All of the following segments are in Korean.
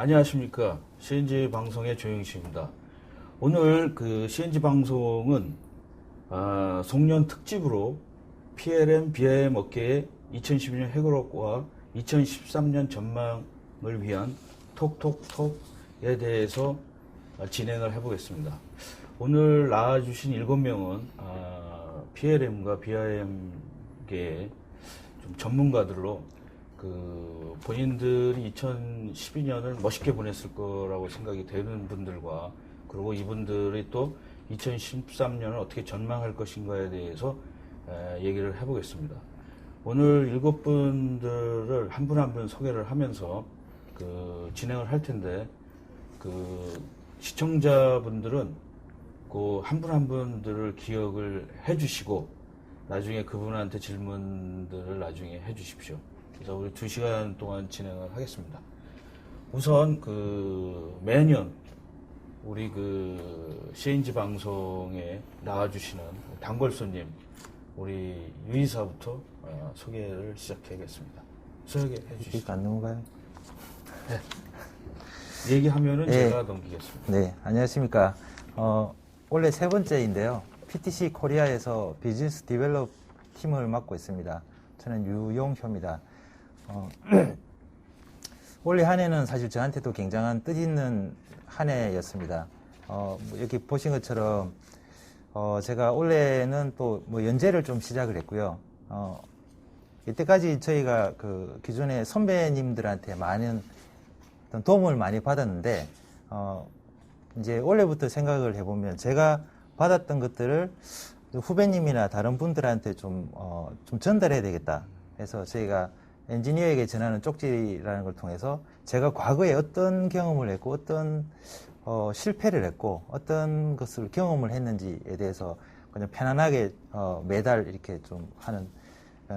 안녕하십니까. CNG 방송의 조영식입니다. 오늘 그 CNG 방송은 송년 특집으로 PLM, BIM 업계의 2012년 해결과 2013년 전망을 위한 톡톡톡에 대해서 진행을 해보겠습니다. 오늘 나와주신 7명은 PLM과 BIM계의 좀 전문가들로 그 본인들이 2012년을 멋있게 보냈을 거라고 생각이 되는 분들과 그리고 이분들이 또 2013년을 어떻게 전망할 것인가에 대해서 얘기를 해보겠습니다. 오늘 7분들을 한 분 한 분 소개를 하면서 그 진행을 할 텐데 그 시청자분들은 그 한 분 한 분들을 기억을 해주시고 나중에 그분한테 질문들을 나중에 해주십시오. 그래서 우리 2시간 동안 진행을 하겠습니다. 우선 그 매년 우리 그 CNG 방송에 나와주시는 단골손님 우리 유이사부터 소개를 시작하겠습니다. 소개해 주시죠. 안 넘어가요? 네. 얘기하면은 제가 넘기겠습니다. 네, 안녕하십니까. 원래 3번째인데요. PTC 코리아에서 비즈니스 디벨롭 팀을 맡고 있습니다. 저는 유용효입니다. 올해 한 해는 사실 저한테도 굉장한 뜻있는 한 해였습니다. 여기 보신 것처럼, 제가 올해는 또 뭐 연재를 좀 시작을 했고요. 이때까지 저희가 그 기존의 선배님들한테 많은 어떤 도움을 많이 받았는데, 이제 올해부터 생각을 해보면 제가 받았던 것들을 후배님이나 다른 분들한테 좀 전달해야 되겠다. 그래서 저희가 엔지니어에게 전하는 쪽지라는 걸 통해서 제가 과거에 어떤 경험을 했고 어떤 실패를 했고 어떤 것을 경험을 했는지에 대해서 그냥 편안하게 매달 이렇게 좀 하는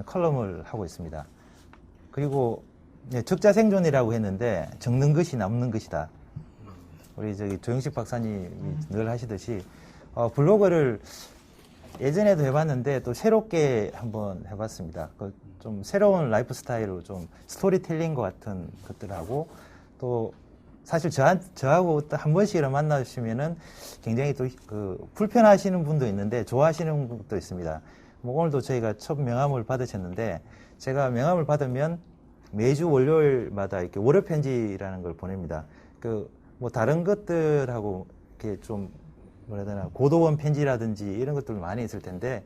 컬럼을 하고 있습니다. 그리고 적자생존이라고 했는데 적는 것이 남는 것이다. 우리 저기 조영식 박사님이 늘 하시듯이 블로그를 예전에도 해봤는데 또 새롭게 한번 해봤습니다. 좀 새로운 라이프 스타일로 좀 스토리텔링과 같은 것들하고 또 사실 저하고 한 번씩이라 만나시면은 굉장히 또 불편하시는 분도 있는데 좋아하시는 분도 있습니다. 뭐 오늘도 저희가 첫 명함을 받으셨는데 제가 명함을 받으면 매주 월요일마다 이렇게 월요 편지라는 걸 보냅니다. 뭐 다른 것들하고 이렇게 좀 뭐라 해야 되나 고도원 편지라든지 이런 것들 많이 있을 텐데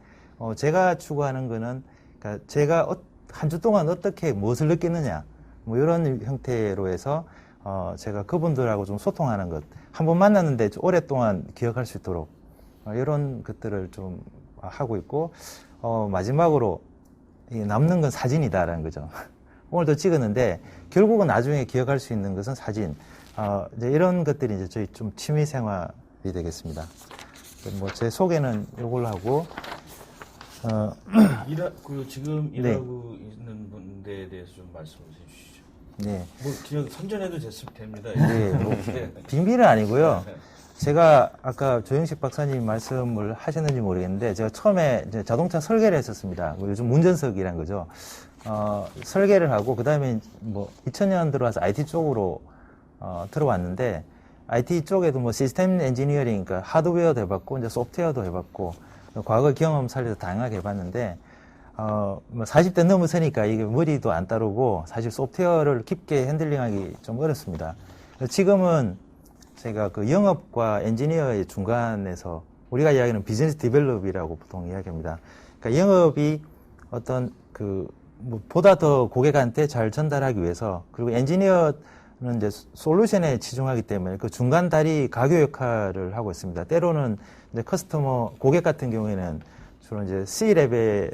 제가 추구하는 거는 그러니까 제가 한 주 동안 어떻게 무엇을 느꼈느냐 뭐 이런 형태로 해서 제가 그분들하고 좀 소통하는 것 한 번 만났는데 오랫동안 기억할 수 있도록 이런 것들을 좀 하고 있고 마지막으로 남는 건 사진이다라는 거죠. 오늘도 찍었는데 결국은 나중에 기억할 수 있는 것은 사진. 이제 이런 것들이 이제 저희 좀 취미 생활이 되겠습니다. 뭐 제 소개는 이걸로 하고 지금 일하고 있는 분에 대해서 좀 말씀을 해주시죠. 네. 뭐 그냥 선전해도 됩니다. 네. 뭐 비밀은 아니고요. 제가 아까 조영식 박사님 말씀을 하셨는지 모르겠는데 제가 처음에 이제 자동차 설계를 했었습니다. 요즘 운전석이란 거죠. 설계를 하고 그다음에 뭐 2000년 들어와서 IT 쪽으로 들어왔는데 IT 쪽에도 뭐 시스템 엔지니어링, 그러니까 하드웨어도 해봤고 이제 소프트웨어도 해봤고 과거 경험 살려서 다양하게 해봤는데 뭐 40대 넘어서니까 이게 머리도 안 따르고 사실 소프트웨어를 깊게 핸들링하기 좀 어렵습니다. 지금은 제가 그 영업과 엔지니어의 중간에서 우리가 이야기하는 비즈니스 디벨롭이라고 보통 이야기합니다. 그러니까 영업이 어떤 뭐 보다 더 고객한테 잘 전달하기 위해서 그리고 엔지니어는 이제 솔루션에 치중하기 때문에 그 중간 다리 가교 역할을 하고 있습니다. 때로는 이제 고객 같은 경우에는 주로 이제 C-레벨에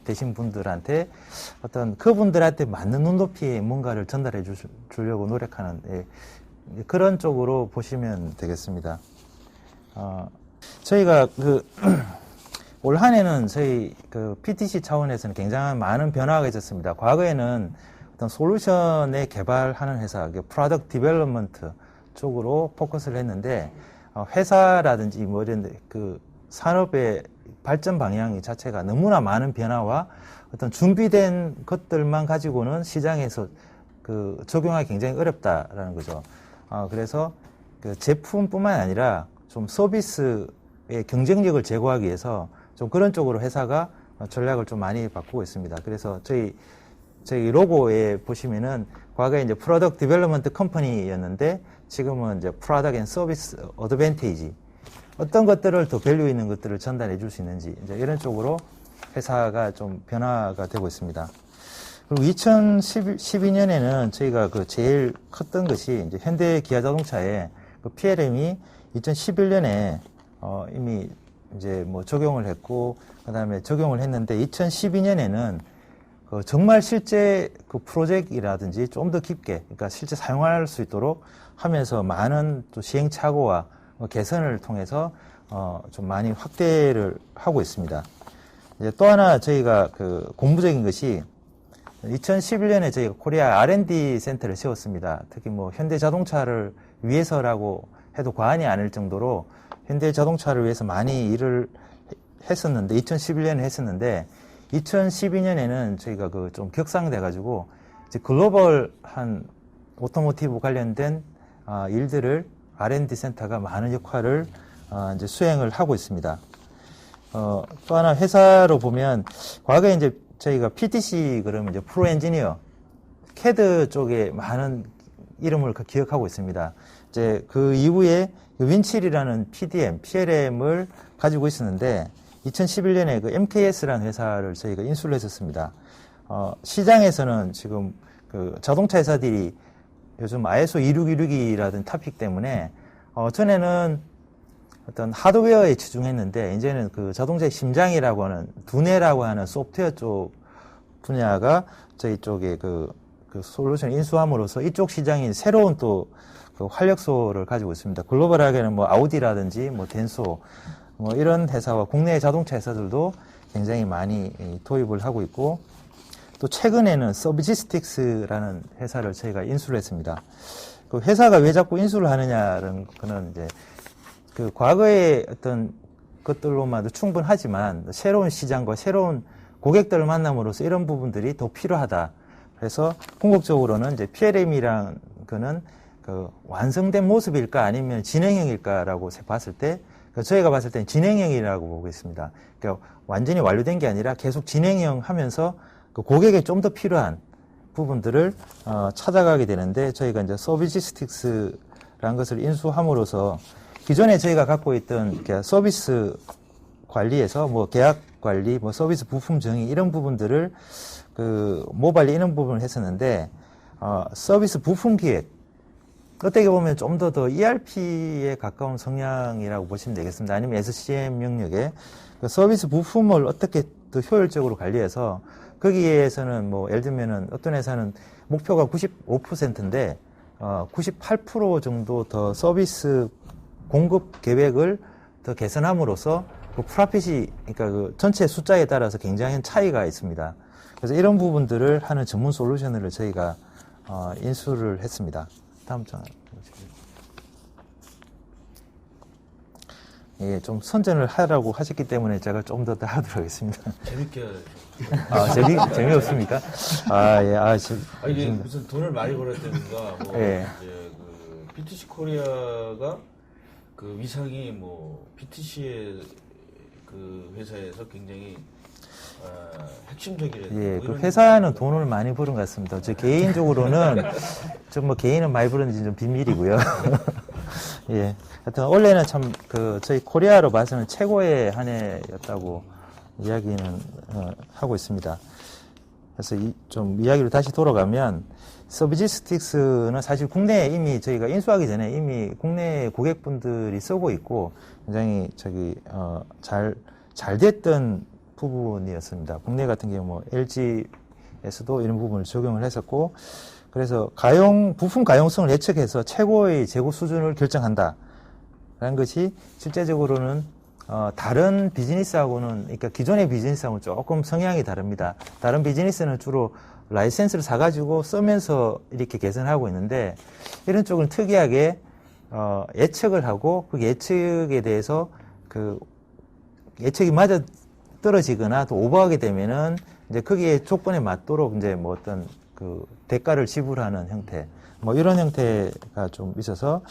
되신 분들한테 어떤 그분들한테 맞는 눈높이의 뭔가를 전달해 주려고 노력하는 그런 쪽으로 보시면 되겠습니다. 저희가 올 한 해는 저희 PTC 차원에서는 굉장한 많은 변화가 있었습니다. 과거에는 어떤 솔루션에 개발하는 회사, 프로덕트 디벨롭먼트 쪽으로 포커스를 했는데, 회사라든지 뭐 이런 산업의 발전 방향 자체가 너무나 많은 변화와 어떤 준비된 것들만 가지고는 시장에서 적용하기 굉장히 어렵다라는 거죠. 그래서 그 제품뿐만 아니라 좀 서비스의 경쟁력을 제고하기 위해서 좀 그런 쪽으로 회사가 전략을 좀 많이 바꾸고 있습니다. 그래서 저희 로고에 보시면은 과거에 이제 프로덕트 디벨롭먼트 컴퍼니였는데 지금은 이제 프로덕트 앤 서비스 어드밴티지, 어떤 것들을 더 밸류 있는 것들을 전달해 줄 수 있는지 이제 이런 쪽으로 회사가 좀 변화가 되고 있습니다. 그리고 2012년에는 저희가 그 제일 컸던 것이 이제 현대 기아 자동차의 그 PLM이 2011년에 이미 이제 뭐 적용을 했고, 그 다음에 적용을 했는데 2012년에는 정말 실제 그 프로젝트라든지 좀 더 깊게, 그러니까 실제 사용할 수 있도록 하면서 많은 또 시행착오와 개선을 통해서 좀 많이 확대를 하고 있습니다. 이제 또 하나 저희가 그 공부적인 것이 2011년에 저희가 코리아 R&D 센터를 세웠습니다. 특히 뭐 현대 자동차를 위해서라고 해도 과언이 아닐 정도로 현대 자동차를 위해서 많이 일을 했었는데 2011년에 했었는데 2012년에는 저희가 그 좀 격상돼 가지고 이제 글로벌한 오토모티브 관련된 일들을 R&D 센터가 많은 역할을 이제 수행을 하고 있습니다. 또 하나 회사로 보면 과거에 이제 저희가 PTC 그러면 이제 프로 엔지니어 CAD 쪽에 많은 이름을 기억하고 있습니다. 이제 그 이후에 윈칠이라는 PLM을 가지고 있었는데 2011년에 그 MKS라는 회사를 저희가 인수를 했었습니다. 시장에서는 지금 그 자동차 회사들이 요즘 ISO 26262라는 토픽 때문에 전에는 어떤 하드웨어에 치중했는데 이제는 그 자동차의 심장이라고 하는 두뇌라고 하는 소프트웨어 쪽 분야가 저희 쪽에 그 솔루션 인수함으로써 이쪽 시장이 새로운 또 그 활력소를 가지고 있습니다. 글로벌하게는 뭐 아우디라든지 뭐 덴소 뭐 이런 회사와 국내 자동차 회사들도 굉장히 많이 도입을 하고 있고, 또 최근에는 서비지스틱스라는 회사를 저희가 인수를 했습니다. 그 회사가 왜 자꾸 인수를 하느냐는 거는 이제 그 과거의 어떤 것들로만도 충분하지만 새로운 시장과 새로운 고객들을 만남으로써 이런 부분들이 더 필요하다. 그래서 궁극적으로는 이제 PLM이란 거는 그 완성된 모습일까 아니면 진행형일까라고 봤을 때 저희가 봤을 때는 진행형이라고 보고 있습니다. 그러니까 완전히 완료된 게 아니라 계속 진행형 하면서 그 고객에 좀 더 필요한 부분들을 찾아가게 되는데, 저희가 이제 서비지스틱스라는 것을 인수함으로써 기존에 저희가 갖고 있던 서비스 관리에서 뭐 계약 관리, 뭐 서비스 부품 정의 이런 부분들을 그 모발리 이런 부분을 했었는데 서비스 부품 기획, 어떻게 보면 좀 더 ERP에 가까운 성향이라고 보시면 되겠습니다. 아니면 SCM 영역에 그 서비스 부품을 어떻게 더 효율적으로 관리해서 거기에서는 뭐 예를 들면은 어떤 회사는 목표가 95%인데 98% 정도 더 서비스 공급 계획을 더 개선함으로써 그 프라핏이, 그러니까 그 전체 숫자에 따라서 굉장히 차이가 있습니다. 그래서 이런 부분들을 하는 전문 솔루션을 저희가 인수를 했습니다. 다음 장. 예, 좀 선전을 하라고 하셨기 때문에 제가 좀 더 하도록 하겠습니다. 재밌게. 재미없습니까? 예, 이게 무슨 돈을 많이 벌었다든가, 뭐, 예. 이제 그, PTC 코리아가 그 위상이 뭐, PTC의 그 회사에서 굉장히, 핵심적이라든가. 예, 뭐 그 이런 회사는 돈을 많이 버는 것 같습니다. 저 개인적으로는, 좀 뭐 개인은 많이 버는지 좀 비밀이고요. 예. 하여튼, 원래는 참, 저희 코리아로 봐서는 최고의 한 해였다고 이야기는, 하고 있습니다. 그래서 좀 이야기로 다시 돌아가면, 서비지스틱스는 사실 국내에 이미 저희가 인수하기 전에 이미 국내 고객분들이 쓰고 있고, 굉장히 잘 됐던 부분이었습니다. 국내 같은 경우 뭐 LG에서도 이런 부분을 적용을 했었고, 그래서 부품 가용성을 예측해서 최고의 재고 수준을 결정한다. 라는 것이 실제적으로는 다른 비즈니스하고는, 그러니까 기존의 비즈니스하고는 조금 성향이 다릅니다. 다른 비즈니스는 주로 라이센스를 사가지고 쓰면서 이렇게 개선하고 있는데, 이런 쪽은 특이하게 예측을 하고 그 예측에 대해서 그 예측이 맞아 떨어지거나 또 오버하게 되면은 이제 거기에 조건에 맞도록 이제 뭐 어떤 그 대가를 지불하는 형태, 뭐 이런 형태가 좀 있어서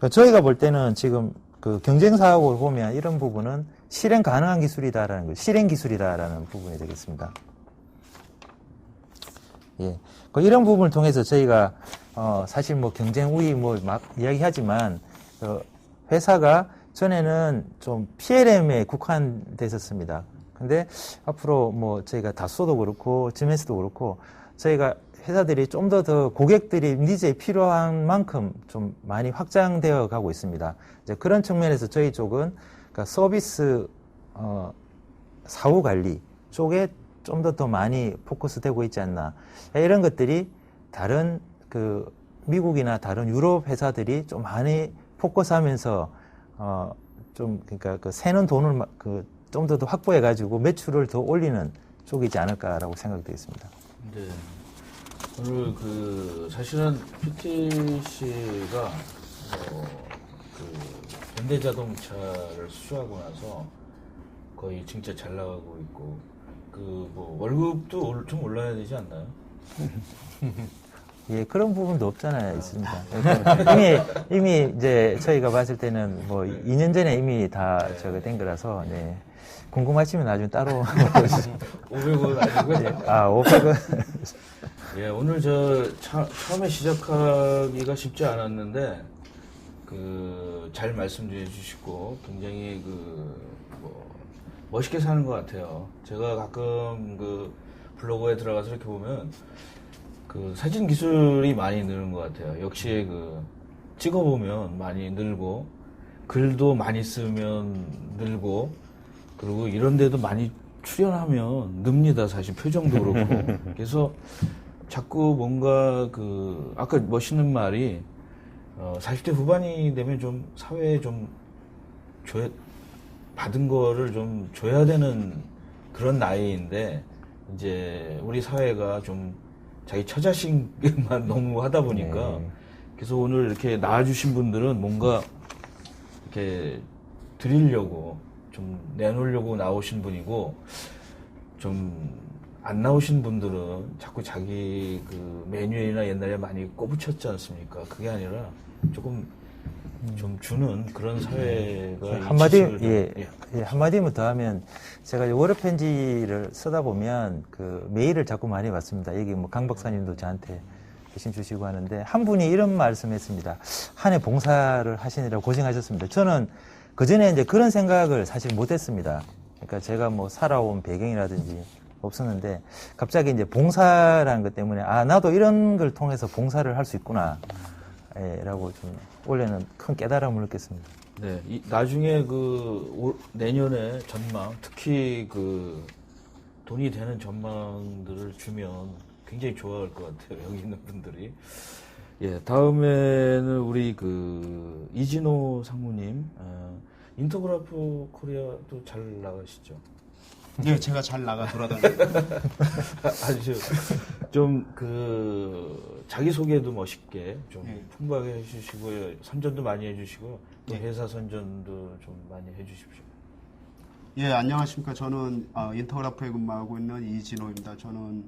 저희가 볼 때는 지금 그 경쟁 사업을 보면 이런 부분은 실행 가능한 기술이다라는 거, 실행 기술이다라는 부분이 되겠습니다. 예, 이런 부분을 통해서 저희가 사실 뭐 경쟁 우위 뭐 막 이야기하지만 회사가 전에는 좀 PLM에 국한됐었습니다. 근데 앞으로 뭐 저희가 다소도 그렇고 GMS도 그렇고 저희가 회사들이 좀 더 고객들이 니즈에 필요한 만큼 좀 많이 확장되어 가고 있습니다. 이제 그런 측면에서 저희 쪽은 그러니까 서비스 사후 관리 쪽에 좀 더 많이 포커스 되고 있지 않나. 이런 것들이 다른 그 미국이나 다른 유럽 회사들이 좀 많이 포커스하면서 좀 그러니까 그 새는 돈을 그 좀 더 확보해 가지고 매출을 더 올리는 쪽이지 않을까라고 생각되겠습니다. 네. 오늘 그 사실은 PTC가 그 현대자동차를 수주하고 나서 거의 진짜 잘 나가고 있고 그 뭐 월급도 좀 올라야 되지 않나요? 예, 그런 부분도 없잖아요, 있습니다. 그러니까 이미 이제 저희가 봤을 때는 뭐 2년 전에 이미 다 저거 된 거라서, 네. 궁금하시면 나중에 따로. 500원 아니고요? 예, 500원. 예, 오늘 처음에 시작하기가 쉽지 않았는데, 잘 말씀해 주시고, 굉장히 멋있게 사는 것 같아요. 제가 가끔 블로그에 들어가서 이렇게 보면, 사진 기술이 많이 느는 것 같아요. 역시 찍어보면 많이 늘고, 글도 많이 쓰면 늘고, 그리고 이런 데도 많이 출연하면 늡니다. 사실 표정도 그렇고. 그래서 자꾸 뭔가 아까 멋있는 말이, 40대 후반이 되면 좀 사회에 좀 받은 거를 좀 줘야 되는 그런 나이인데, 이제 우리 사회가 좀 자기 처자식만 너무 하다 보니까, 네. 그래서 오늘 이렇게 나와주신 분들은 뭔가 이렇게 드리려고 좀 내놓으려고 나오신 분이고, 좀 안 나오신 분들은 자꾸 자기 메뉴에나 옛날에 많이 꼽붙였지 않습니까? 그게 아니라 조금 좀 주는 그런 사회가 한마디만 더 하면 제가 월요 편지를 쓰다 보면 메일을 자꾸 많이 받습니다. 여기 뭐 강 박사님도 저한테 대신 주시고 하는데 한 분이 이런 말씀했습니다. 한 해 봉사를 하시느라 고생하셨습니다. 저는 그 전에 이제 그런 생각을 사실 못했습니다. 그러니까 제가 뭐 살아온 배경이라든지 없었는데 갑자기 이제 봉사라는 것 때문에 나도 이런 걸 통해서 봉사를 할 수 있구나. 예, 라고 좀 올해는 큰 깨달음을 느꼈습니다. 네, 나중에 내년에 전망, 특히 돈이 되는 전망들을 주면 굉장히 좋아할 것 같아요. 여기 있는 분들이. 예, 다음에는 우리 이진호 상무님, 인터그래프 코리아도 잘 나가시죠? 네, 제가 잘 나가 돌아다닙니다. 아주 좀 자기소개도 멋있게 좀 네. 풍부하게 해주시고요. 선전도 많이 해주시고 또 네. 회사 선전도 좀 많이 해주십시오. 예, 안녕하십니까. 저는 인터그래프에 근무하고 있는 이진호입니다. 저는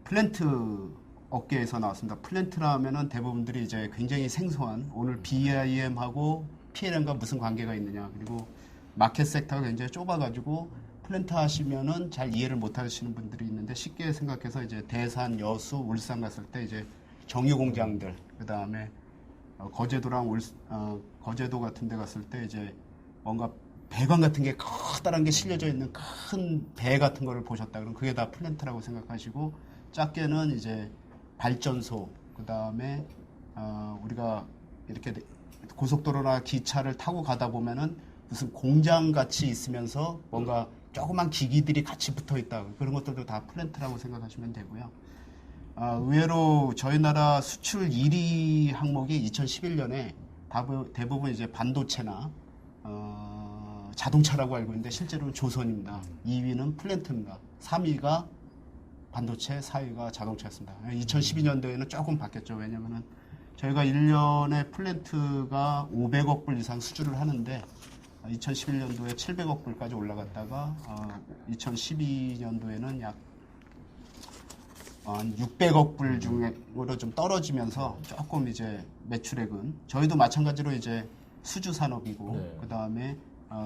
플랜트 업계에서 나왔습니다. 플랜트라 하면은 대부분들이 이제 굉장히 생소한 오늘 BIM하고 PLM과 무슨 관계가 있느냐, 그리고 마켓 섹터가 굉장히 좁아가지고 플랜트 하시면은 잘 이해를 못 하시는 분들이 있는데, 쉽게 생각해서 이제 대산, 여수, 울산 갔을 때 이제 정유 공장들, 그 다음에 거제도랑 거제도 같은 데 갔을 때 이제 뭔가 배관 같은 게 커다란 게 실려져 있는 큰 배 같은 거를 보셨다 그러면 그게 다 플랜트라고 생각하시고, 작게는 이제 발전소, 그 다음에 우리가 이렇게 고속도로나 기차를 타고 가다 보면은 무슨 공장 같이 있으면서 뭔가 조그만 기기들이 같이 붙어 있다, 그런 것들도 다 플랜트라고 생각하시면 되고요. 의외로 저희 나라 수출 1위 항목이 2011년에 대부분 이제 반도체나 자동차라고 알고 있는데 실제로는 조선입니다. 2위는 플랜트입니다. 3위가 반도체, 4위가 자동차였습니다. 2012년도에는 조금 바뀌었죠. 왜냐면은 저희가 1년에 플랜트가 500억 불 이상 수주를 하는데 2011년도에 700억 불까지 올라갔다가 2012년도에는 약 한 600억 불 중으로 좀 떨어지면서 조금 이제 매출액은 저희도 마찬가지로 이제 수주 산업이고 네. 그 다음에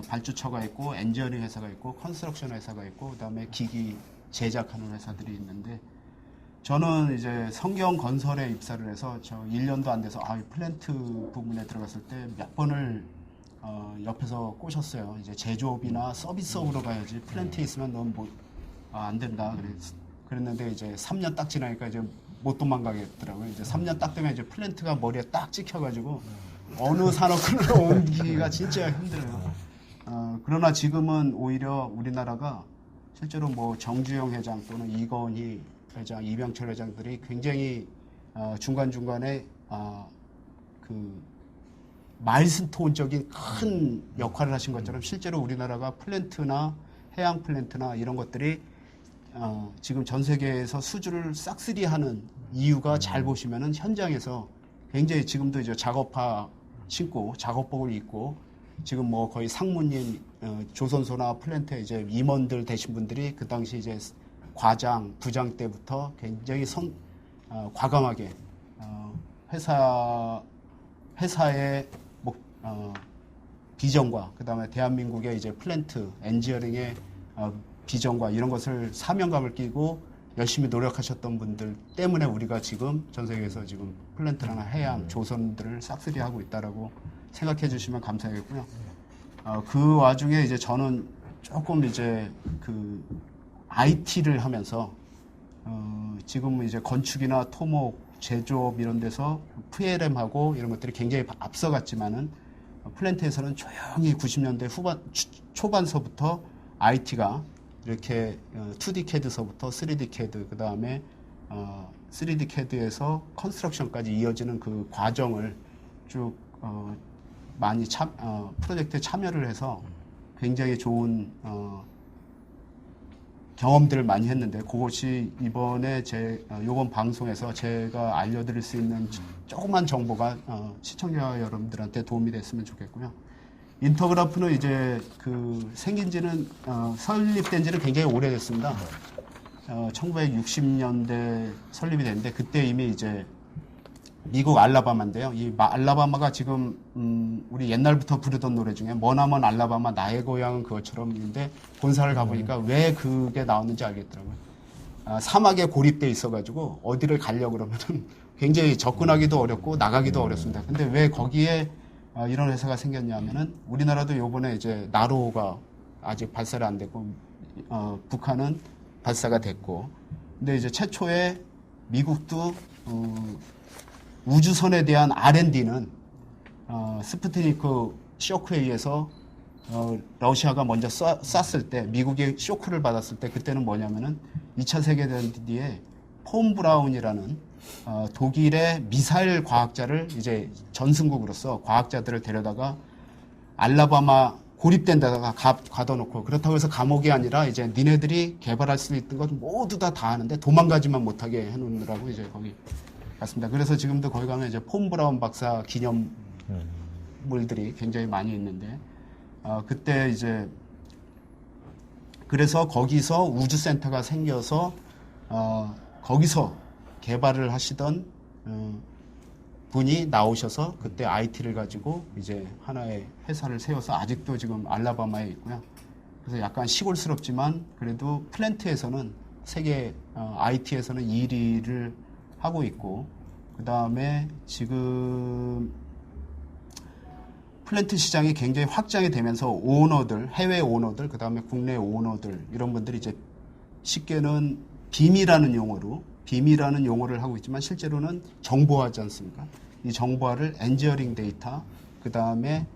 발주처가 있고 엔지니어링 회사가 있고 컨스트럭션 회사가 있고 그 다음에 기기 제작하는 회사들이 있는데 저는 이제 성경 건설에 입사를 해서 저 1년도 안 돼서 이 플랜트 부문에 들어갔을 때 몇 번을 옆에서 꼬셨어요. 이제 제조업이나 서비스업으로 가야지 플랜트에 있으면 넌 뭐 안 된다. 그랬는데 이제 3년 딱 지나니까 이제 못 도망가겠더라고요. 이제 3년 딱 되면 이제 플랜트가 머리에 딱 찍혀가지고 어느 산업군으로 옮기기가 진짜 힘들어요. 그러나 지금은 오히려 우리나라가 실제로 뭐 정주영 회장 또는 이건희 회장, 이병철 회장들이 굉장히 중간중간에 그 마일스톤적인 큰 역할을 하신 것처럼 실제로 우리나라가 플랜트나 해양 플랜트나 이런 것들이 지금 전 세계에서 수주를 싹쓸이하는 이유가 잘 보시면은 현장에서 굉장히 지금도 이제 작업화 신고 작업복을 입고 지금 뭐 거의 상무님 조선소나 플랜트에 이제 임원들 되신 분들이 그 당시 이제 과장, 부장 때부터 굉장히 과감하게 회사의 비전과 그다음에 대한민국의 이제 플랜트 엔지니어링의 비전과 이런 것을 사명감을 끼고 열심히 노력하셨던 분들 때문에 우리가 지금 전 세계에서 지금 플랜트나 해양, 조선들을 싹쓸이 하고 있다라고 생각해 주시면 감사하겠고요. 그 와중에 이제 저는 조금 이제 그 IT를 하면서 지금 이제 건축이나 토목, 제조업 이런 데서 PLM하고 이런 것들이 굉장히 앞서갔지만은 플랜트에서는 조용히 90년대 초반서부터 IT가 이렇게 2D CAD서부터 3D CAD 그 다음에 3D CAD에서 컨스트럭션까지 이어지는 그 과정을 쭉 많이 프로젝트에 참여를 해서 굉장히 좋은 경험들을 많이 했는데 그것이 이번에 요번 방송에서 제가 알려드릴 수 있는 조그만 정보가 시청자 여러분들한테 도움이 됐으면 좋겠고요. 인터그라프는 이제 그 생긴 지는 설립된 지는 굉장히 오래됐습니다. 1960년대 설립이 됐는데 그때 이미 이제 미국 알라바마인데요. 이 알라바마가 지금 우리 옛날부터 부르던 노래 중에 머나먼 알라바마 나의 고향은 그것처럼인데 본사를 가보니까 왜 그게 나왔는지 알겠더라고요. 사막에 고립돼 있어가지고 어디를 가려고 그러면은 굉장히 접근하기도 어렵고 나가기도 어렵습니다. 근데 왜 거기에 이런 회사가 생겼냐면은 우리나라도 요번에 이제 나로가 아직 발사를 안 됐고 북한은 발사가 됐고 근데 이제 최초에 미국도 우주선에 대한 R&D는 스푸트니크 쇼크에 의해서 러시아가 먼저 쐈을 때 미국이 쇼크를 받았을 때 그때는 뭐냐면은 2차 세계대전 뒤에 폰 브라운이라는 독일의 미사일 과학자를 이제 전승국으로서 과학자들을 데려다가 알라바마 고립된 데다가 가둬놓고 그렇다고 해서 감옥이 아니라 이제 니네들이 개발할 수 있는 것 모두 다 하는데 도망가지만 못하게 해놓느라고 이제 거기 갔습니다. 그래서 지금도 거기 가면 이제 폰 브라운 박사 기념물들이 굉장히 많이 있는데 그때 이제 그래서 거기서 우주센터가 생겨서 거기서 개발을 하시던 분이 나오셔서 그때 IT를 가지고 이제 하나의 회사를 세워서 아직도 지금 알라바마에 있고요. 그래서 약간 시골스럽지만 그래도 플랜트에서는 세계 IT에서는 1위를 하고 있고 그 다음에 지금 플랜트 시장이 굉장히 확장이 되면서 오너들, 해외 오너들, 그 다음에 국내 오너들 이런 분들이 이제 쉽게는 빔이라는 용어를 하고 있지만 실제로는 정보화지 않습니까? 이 정보화를 엔지니어링 데이터, 그 다음에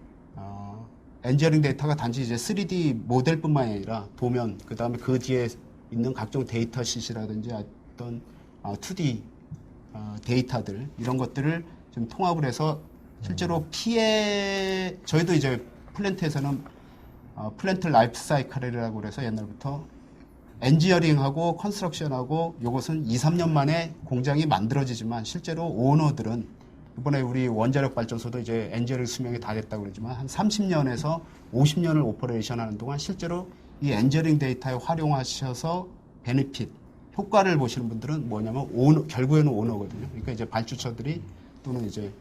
엔지니어링 데이터가 단지 이제 3D 모델뿐만 아니라 도면, 그 다음에 그 뒤에 있는 각종 데이터시트라든지 어떤 2D 데이터들 이런 것들을 좀 통합을 해서 실제로 저희도 이제 플랜트에서는 플랜트 라이프 사이클이라고 그래서 옛날부터 엔지니어링하고 컨스트럭션하고 요것은 2, 3년 만에 공장이 만들어지지만 실제로 오너들은 이번에 우리 원자력 발전소도 이제 엔지니어링 수명이 다 됐다고 그러지만 한 30년에서 50년을 오퍼레이션 하는 동안 실제로 이 엔지니어링 데이터에 활용하셔서 베네핏 효과를 보시는 분들은 뭐냐면 결국에는 오너거든요. 그러니까 이제 발주처들이 또는 이제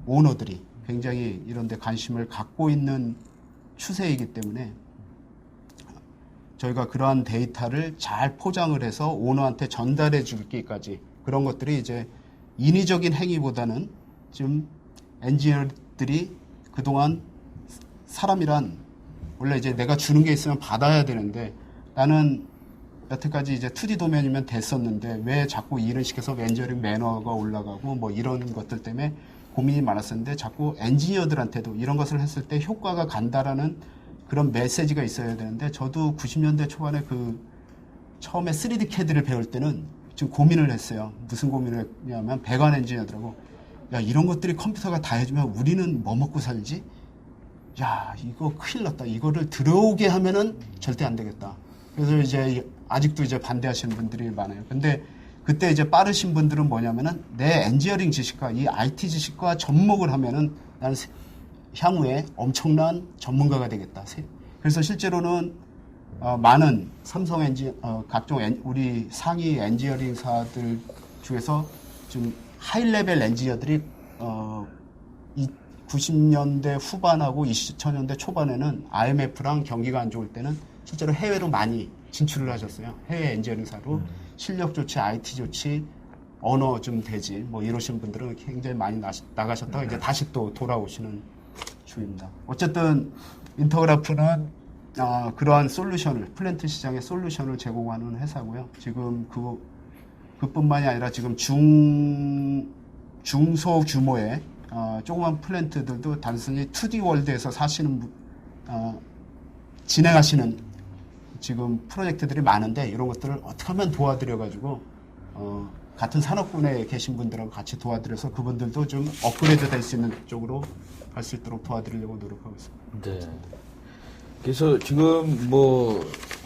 오너들이 굉장히 이런 데 관심을 갖고 있는 추세이기 때문에 저희가 그러한 데이터를 잘 포장을 해서 오너한테 전달해 주기까지 그런 것들이 이제 인위적인 행위보다는 지금 엔지니어들이 그동안 사람이란 원래 이제 내가 주는 게 있으면 받아야 되는데 나는 여태까지 이제 2D 도면이면 됐었는데 왜 자꾸 일을 시켜서 엔지니어링 매너가 올라가고 뭐 이런 것들 때문에 고민이 많았었는데 자꾸 엔지니어들한테도 이런 것을 했을 때 효과가 간다라는 그런 메시지가 있어야 되는데 저도 90년대 초반에 처음에 3D CAD를 배울 때는 좀 고민을 했어요. 무슨 고민을 했냐면 배관 엔지니어들하고 야 이런 것들이 컴퓨터가 다 해주면 우리는 뭐 먹고 살지? 야 이거 큰일 났다. 이거를 들어오게 하면은 절대 안 되겠다. 그래서 이제 아직도 이제 반대하시는 분들이 많아요. 근데 그때 이제 빠르신 분들은 뭐냐면은 내 엔지니어링 지식과 이 IT 지식과 접목을 하면은 나는 향후에 엄청난 전문가가 되겠다. 그래서 실제로는 많은 삼성 각종 우리 상위 엔지니어링사들 중에서 좀 하이 레벨 엔지니어들이 90년대 후반하고 2000년대 초반에는 IMF랑 경기가 안 좋을 때는 실제로 해외로 많이 진출을 하셨어요. 해외 엔지니어링사로 실력 좋지, IT 좋지, 언어 좀 되지, 뭐 이러신 분들은 굉장히 많이 나가셨다가 이제 다시 또 돌아오시는 중입니다. 어쨌든 인터그래프는 그러한 솔루션을 플랜트 시장의 솔루션을 제공하는 회사고요. 지금 그뿐만이 아니라 지금 중소 규모의 조그만 플랜트들도 단순히 2D 월드에서 진행하시는 지금 프로젝트들이 많은데 이런 것들을 어떻게 하면 도와드려가지고 같은 산업군에 계신 분들하고 같이 도와드려서 그분들도 좀 업그레이드 될 수 있는 쪽으로 갈 수 있도록 도와드리려고 노력하고 있습니다. 네. 그래서 지금 뭐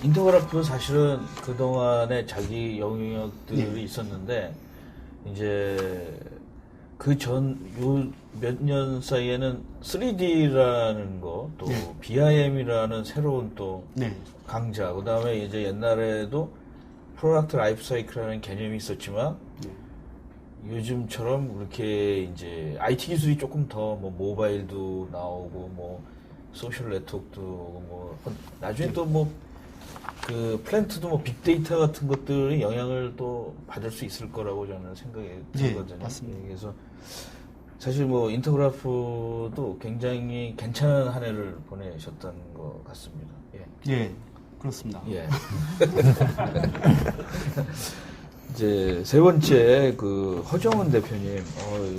인터그래프 사실은 그동안에 자기 영역들이 있었는데 이제 그 요 몇 년 사이에는 3D라는 거, 또 BIM이라는 새로운 또 강자, 그 다음에 이제 옛날에도 프로덕트 라이프 사이클이라는 개념이 있었지만 요즘처럼 그렇게 이제 IT 기술이 조금 더 뭐 모바일도 나오고 뭐 소셜 네트워크도 뭐 나중에 또 뭐 그 플랜트도 뭐 빅데이터 같은 것들이 영향을 또 받을 수 있을 거라고 저는 생각이 들거든요. 맞습니다. 그래서 사실 뭐 인터그래프도 굉장히 괜찮은 한 해를 보내셨던 것 같습니다. 예, 그렇습니다. 예. 이제 세 번째 그 허정은 대표님,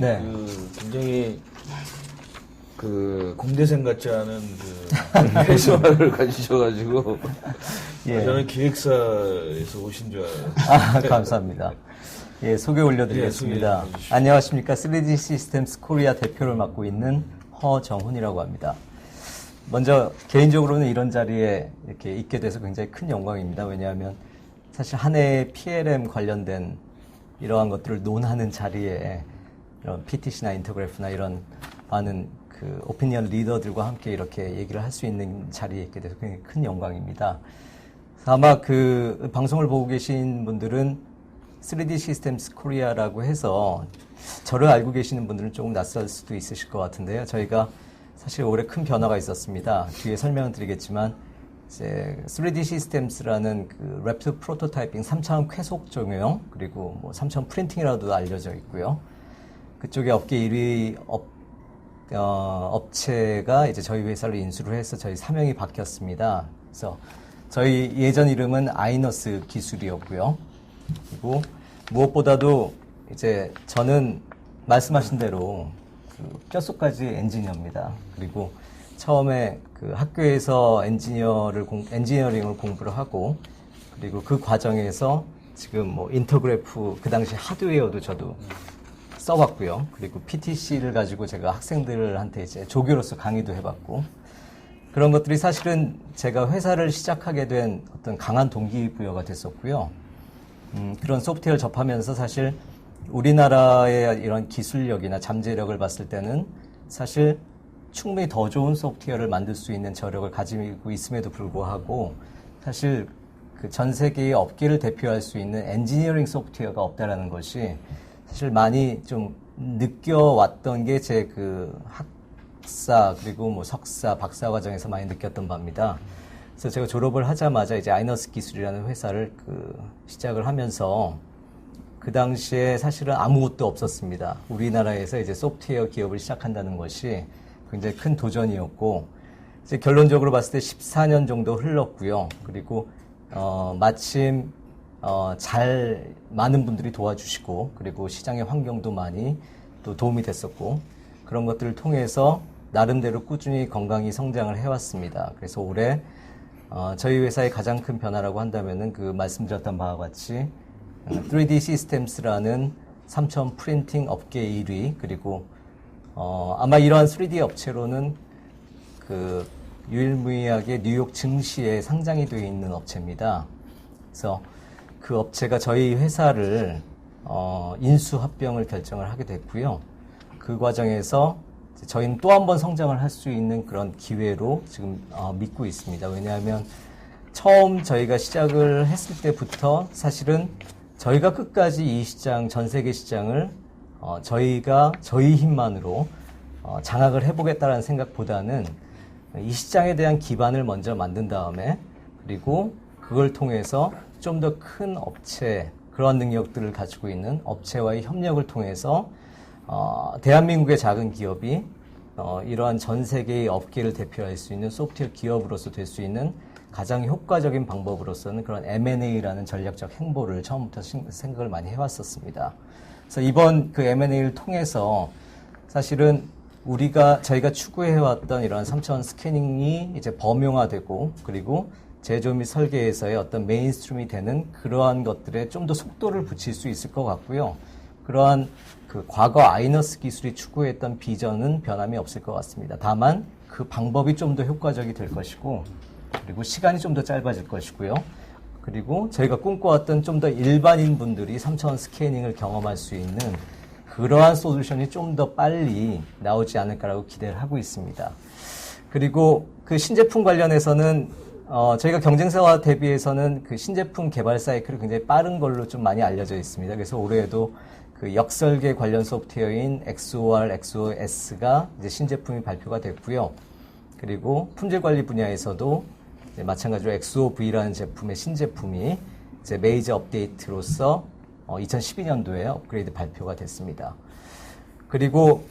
네. 그 굉장히 그 공대생 같지 않은 그 카리스마를 가지셔가지고 저는 기획사에서 오신 줄 알았어요. 감사합니다. 예, 소개 올려드리겠습니다. 안녕하십니까. 3D 시스템스 코리아 대표를 맡고 있는 허정훈이라고 합니다. 먼저 개인적으로는 이런 자리에 이렇게 있게 돼서 굉장히 큰 영광입니다. 왜냐하면 사실 한 해 PLM 관련된 이러한 것들을 논하는 자리에 이런 PTC나 인터그래프나 이런 많은 그 오피니언 리더들과 함께 이렇게 얘기를 할 수 있는 자리에 있게 돼서 굉장히 큰 영광입니다. 아마 그 방송을 보고 계신 분들은 3D 시스템스 코리아라고 해서 저를 알고 계시는 분들은 조금 낯설 수도 있으실 것 같은데요. 저희가 사실 올해 큰 변화가 있었습니다. 뒤에 설명을 드리겠지만 이제 3D 시스템스라는 그 랩트 프로토타이핑 3차원 쾌속 적용 그리고 뭐 3차원 프린팅이라도 알려져 있고요. 그쪽에 업계 1위 업체가 이제 저희 회사를 인수를 해서 저희 사명이 바뀌었습니다. 그래서 저희 예전 이름은 아이너스 기술이었고요. 그리고 무엇보다도 이제 저는 말씀하신 대로 그 뼛속까지 엔지니어입니다. 그리고 처음에 그 학교에서 엔지니어링을 공부를 하고 그리고 그 과정에서 지금 뭐 인터그래프 그 당시 하드웨어도 저도 써봤고요. 그리고 PTC를 가지고 제가 학생들한테 이제 조교로서 강의도 해봤고 그런 것들이 사실은 제가 회사를 시작하게 된 어떤 강한 동기부여가 됐었고요. 그런 소프트웨어를 접하면서 사실 우리나라의 이런 기술력이나 잠재력을 봤을 때는 사실 충분히 더 좋은 소프트웨어를 만들 수 있는 저력을 가지고 있음에도 불구하고 사실 그 전 세계의 업계를 대표할 수 있는 엔지니어링 소프트웨어가 없다라는 것이 사실 많이 좀 느껴왔던 게 제 그 학사 그리고 뭐 석사, 박사 과정에서 많이 느꼈던 바입니다. 그래서 제가 졸업을 하자마자 이제 아이너스 기술이라는 회사를 시작을 하면서 그 당시에 사실은 아무것도 없었습니다. 우리나라에서 이제 소프트웨어 기업을 시작한다는 것이 굉장히 큰 도전이었고, 이제 결론적으로 봤을 때 14년 정도 흘렀고요. 그리고 마침 많은 분들이 도와주시고, 그리고 시장의 환경도 많이 또 도움이 됐었고, 그런 것들을 통해서 나름대로 꾸준히 건강히 성장을 해왔습니다. 그래서 올해 저희 회사의 가장 큰 변화라고 한다면은 그 말씀드렸던 바와 같이 3D 시스템스라는 3천 프린팅 업계 1위, 그리고 아마 이러한 3D 업체로는 그 유일무이하게 뉴욕 증시에 상장이 되어 있는 업체입니다. 그래서 그 업체가 저희 회사를 인수 합병을 결정을 하게 됐고요. 그 과정에서 저희는 또 한 번 성장을 할 수 있는 그런 기회로 지금 믿고 있습니다. 왜냐하면 처음 저희가 시작을 했을 때부터 사실은 저희가 끝까지 이 시장, 전 세계 시장을 저희가 저희 힘만으로 장악을 해보겠다는 생각보다는 이 시장에 대한 기반을 먼저 만든 다음에, 그리고 그걸 통해서 좀 더 큰 업체, 그런 능력들을 가지고 있는 업체와의 협력을 통해서 대한민국의 작은 기업이 이러한 전 세계의 업계를 대표할 수 있는 소프트웨어 기업으로서 될 수 있는 가장 효과적인 방법으로서는 그런 M&A라는 전략적 행보를 처음부터 생각을 많이 해왔었습니다. 그래서 이번 그 M&A를 통해서 사실은 저희가 추구해왔던 이런 3차원 스캐닝이 이제 범용화되고, 그리고 제조 및 설계에서의 어떤 메인스트림이 되는 그러한 것들에 좀 더 속도를 붙일 수 있을 것 같고요. 그러한 그 과거 아이너스 기술이 추구했던 비전은 변함이 없을 것 같습니다. 다만 그 방법이 좀 더 효과적이 될 것이고, 그리고 시간이 좀 더 짧아질 것이고요. 그리고 저희가 꿈꿔왔던 좀 더 일반인 분들이 3차원 스캐닝을 경험할 수 있는 그러한 솔루션이 좀 더 빨리 나오지 않을까라고 기대를 하고 있습니다. 그리고 그 신제품 관련해서는 저희가 경쟁사와 대비해서는 그 신제품 개발 사이클이 굉장히 빠른 걸로 좀 많이 알려져 있습니다. 그래서 올해에도 그 역설계 관련 소프트웨어인 XOR, XOS가 이제 신제품이 발표가 됐고요. 그리고 품질 관리 분야에서도 이제 마찬가지로 XOV라는 제품의 신제품이 이제 메이저 업데이트로서 2012년도에 업그레이드 발표가 됐습니다. 그리고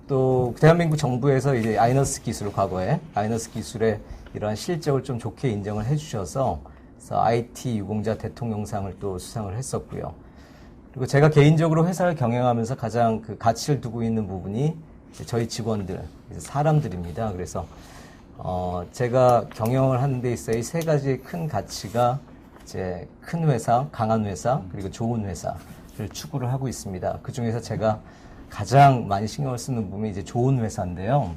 또 대한민국 정부에서 이제 아이너스 기술, 과거에 아이너스 기술의 이러한 실적을 좀 좋게 인정을 해주셔서 그래서 IT 유공자 대통령상을 또 수상을 했었고요. 그리고 제가 개인적으로 회사를 경영하면서 가장 그 가치를 두고 있는 부분이 저희 직원들, 사람들입니다. 그래서 제가 경영을 하는 데 있어서 이 세 가지의 큰 가치가 이제 큰 회사, 강한 회사, 그리고 좋은 회사를 추구를 하고 있습니다. 그 중에서 제가 가장 많이 신경을 쓰는 부분이 이제 좋은 회사인데요.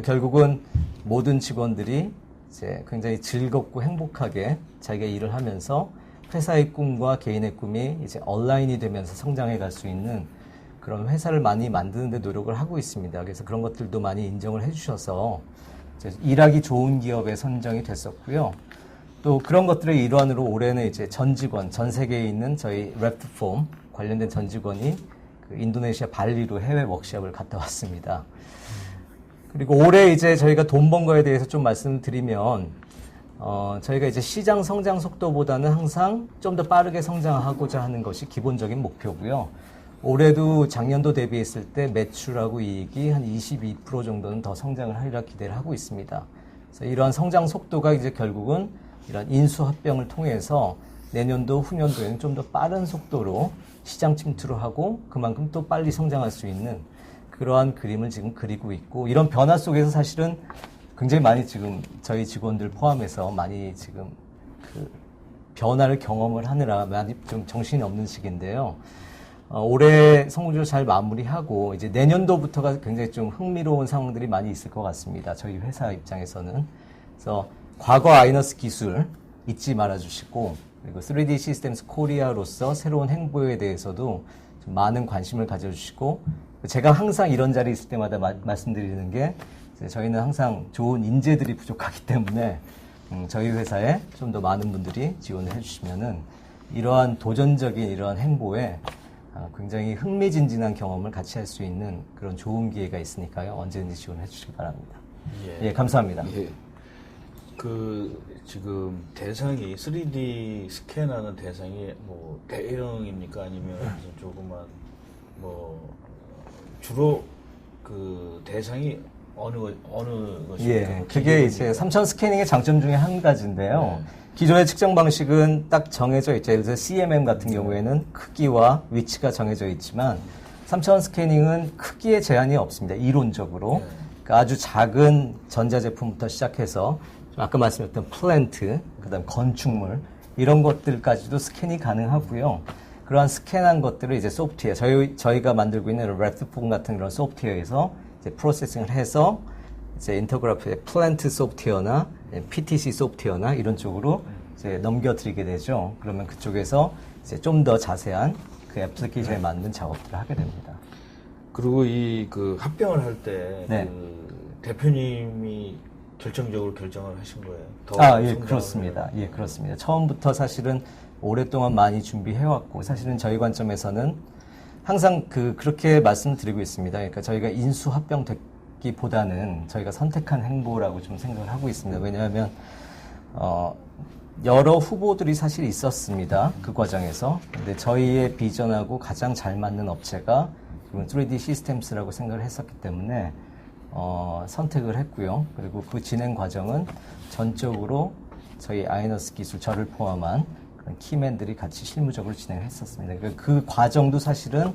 결국은 모든 직원들이 이제 굉장히 즐겁고 행복하게 자기가 일을 하면서 회사의 꿈과 개인의 꿈이 이제 얼라인이 되면서 성장해 갈 수 있는 그런 회사를 많이 만드는 데 노력을 하고 있습니다. 그래서 그런 것들도 많이 인정을 해주셔서 일하기 좋은 기업에 선정이 됐었고요. 또 그런 것들의 일환으로 올해는 이제 전 직원, 전 세계에 있는 저희 랩트폼 관련된 전 직원이 그 인도네시아 발리로 해외 워크숍을 갔다 왔습니다. 그리고 올해 이제 저희가 돈 번 거에 대해서 좀 말씀을 드리면, 저희가 이제 시장 성장 속도보다는 항상 좀 더 빠르게 성장하고자 하는 것이 기본적인 목표고요. 올해도 작년도 대비했을 때 매출하고 이익이 한 22% 정도는 더 성장을 하리라 기대를 하고 있습니다. 그래서 이러한 성장 속도가 이제 결국은 이런 인수 합병을 통해서 내년도, 후년도에는 좀 더 빠른 속도로 시장 침투를 하고 그만큼 또 빨리 성장할 수 있는 그러한 그림을 지금 그리고 있고, 이런 변화 속에서 사실은 굉장히 많이 지금 저희 직원들 포함해서 많이 지금 그 변화를 경험을 하느라 많이 좀 정신이 없는 시기인데요. 올해 성공적으로 잘 마무리하고 이제 내년도부터가 굉장히 좀 흥미로운 상황들이 많이 있을 것 같습니다. 저희 회사 입장에서는. 그래서 과거 아이너스 기술 잊지 말아 주시고, 그리고 3D 시스템스 코리아로서 새로운 행보에 대해서도 좀 많은 관심을 가져주시고, 제가 항상 이런 자리에 있을 때마다 말씀드리는 게, 저희는 항상 좋은 인재들이 부족하기 때문에 저희 회사에 좀 더 많은 분들이 지원을 해주시면은 이러한 도전적인 이러한 행보에 굉장히 흥미진진한 경험을 같이 할 수 있는 그런 좋은 기회가 있으니까요. 언제든지 지원해 주시기 바랍니다. 예, 감사합니다. 예. 지금 대상이 3D 스캔하는 대상이 뭐 대형입니까? 아니면 조그만 주로 그 대상이 어느 것입니까? 예, 그게 이제 3000 스캐닝의 장점 중에 한 가지인데요. 기존의 측정 방식은 딱 정해져 있죠. 예를 들어서 CMM 같은 경우에는 크기와 위치가 정해져 있지만 3000 스캐닝은 크기에 제한이 없습니다. 이론적으로. 그러니까 아주 작은 전자제품부터 시작해서 아까 말씀드렸던 플랜트, 그다음 건축물 이런 것들까지도 스캔이 가능하고요. 그러한 스캔한 것들을 이제 소프트웨어, 저희가 만들고 있는 레드폰 같은 그런 소프트웨어에서 이제 프로세싱을 해서 이제 인터그래프의 플랜트 소프트웨어나 PTC 소프트웨어나 이런 쪽으로 이제 넘겨드리게 되죠. 그러면 그쪽에서 이제 좀 더 자세한 그 애플리케이션에 맞는 작업들을 하게 됩니다. 그리고 그 합병을 할 때 네. 그 대표님이 결정적으로 결정을 하신 거예요? 예, 그렇습니다. 예, 그렇습니다. 처음부터 사실은 오랫동안 많이 준비해왔고, 사실은 저희 관점에서는 항상 그렇게 말씀드리고 있습니다. 그러니까 저희가 인수 합병되기보다는 저희가 선택한 행보라고 좀 생각을 하고 있습니다. 왜냐하면, 여러 후보들이 사실 있었습니다. 그 과정에서. 근데 저희의 비전하고 가장 잘 맞는 업체가 3D 시스템스라고 생각을 했었기 때문에, 선택을 했고요. 그리고 그 진행 과정은 전적으로 저희 아이너스 기술, 저를 포함한 그런 키맨들이 같이 실무적으로 진행을 했었습니다. 그 과정도 사실은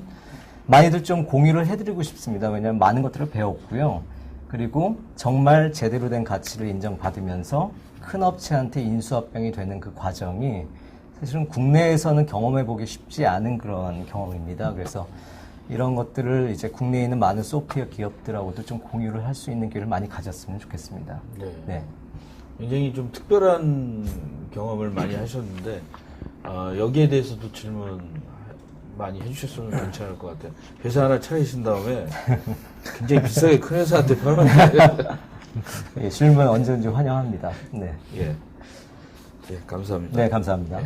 많이들 좀 공유를 해드리고 싶습니다. 왜냐하면 많은 것들을 배웠고요. 그리고 정말 제대로 된 가치를 인정받으면서 큰 업체한테 인수합병이 되는 그 과정이 사실은 국내에서는 경험해보기 쉽지 않은 그런 경험입니다. 그래서 이런 것들을 이제 국내에 있는 많은 소프트웨어 기업들하고도 좀 공유를 할 수 있는 기회를 많이 가졌으면 좋겠습니다. 네. 굉장히 좀 특별한 경험을 많이 하셨는데, 여기에 대해서도 질문 많이 해주셨으면 괜찮을 것 같아요. 회사 하나 차리신 다음에 굉장히 비싸게 큰 회사한테 팔면 예, 질문 언제든지 환영합니다. 네. 예. 예, 감사합니다. 네, 감사합니다.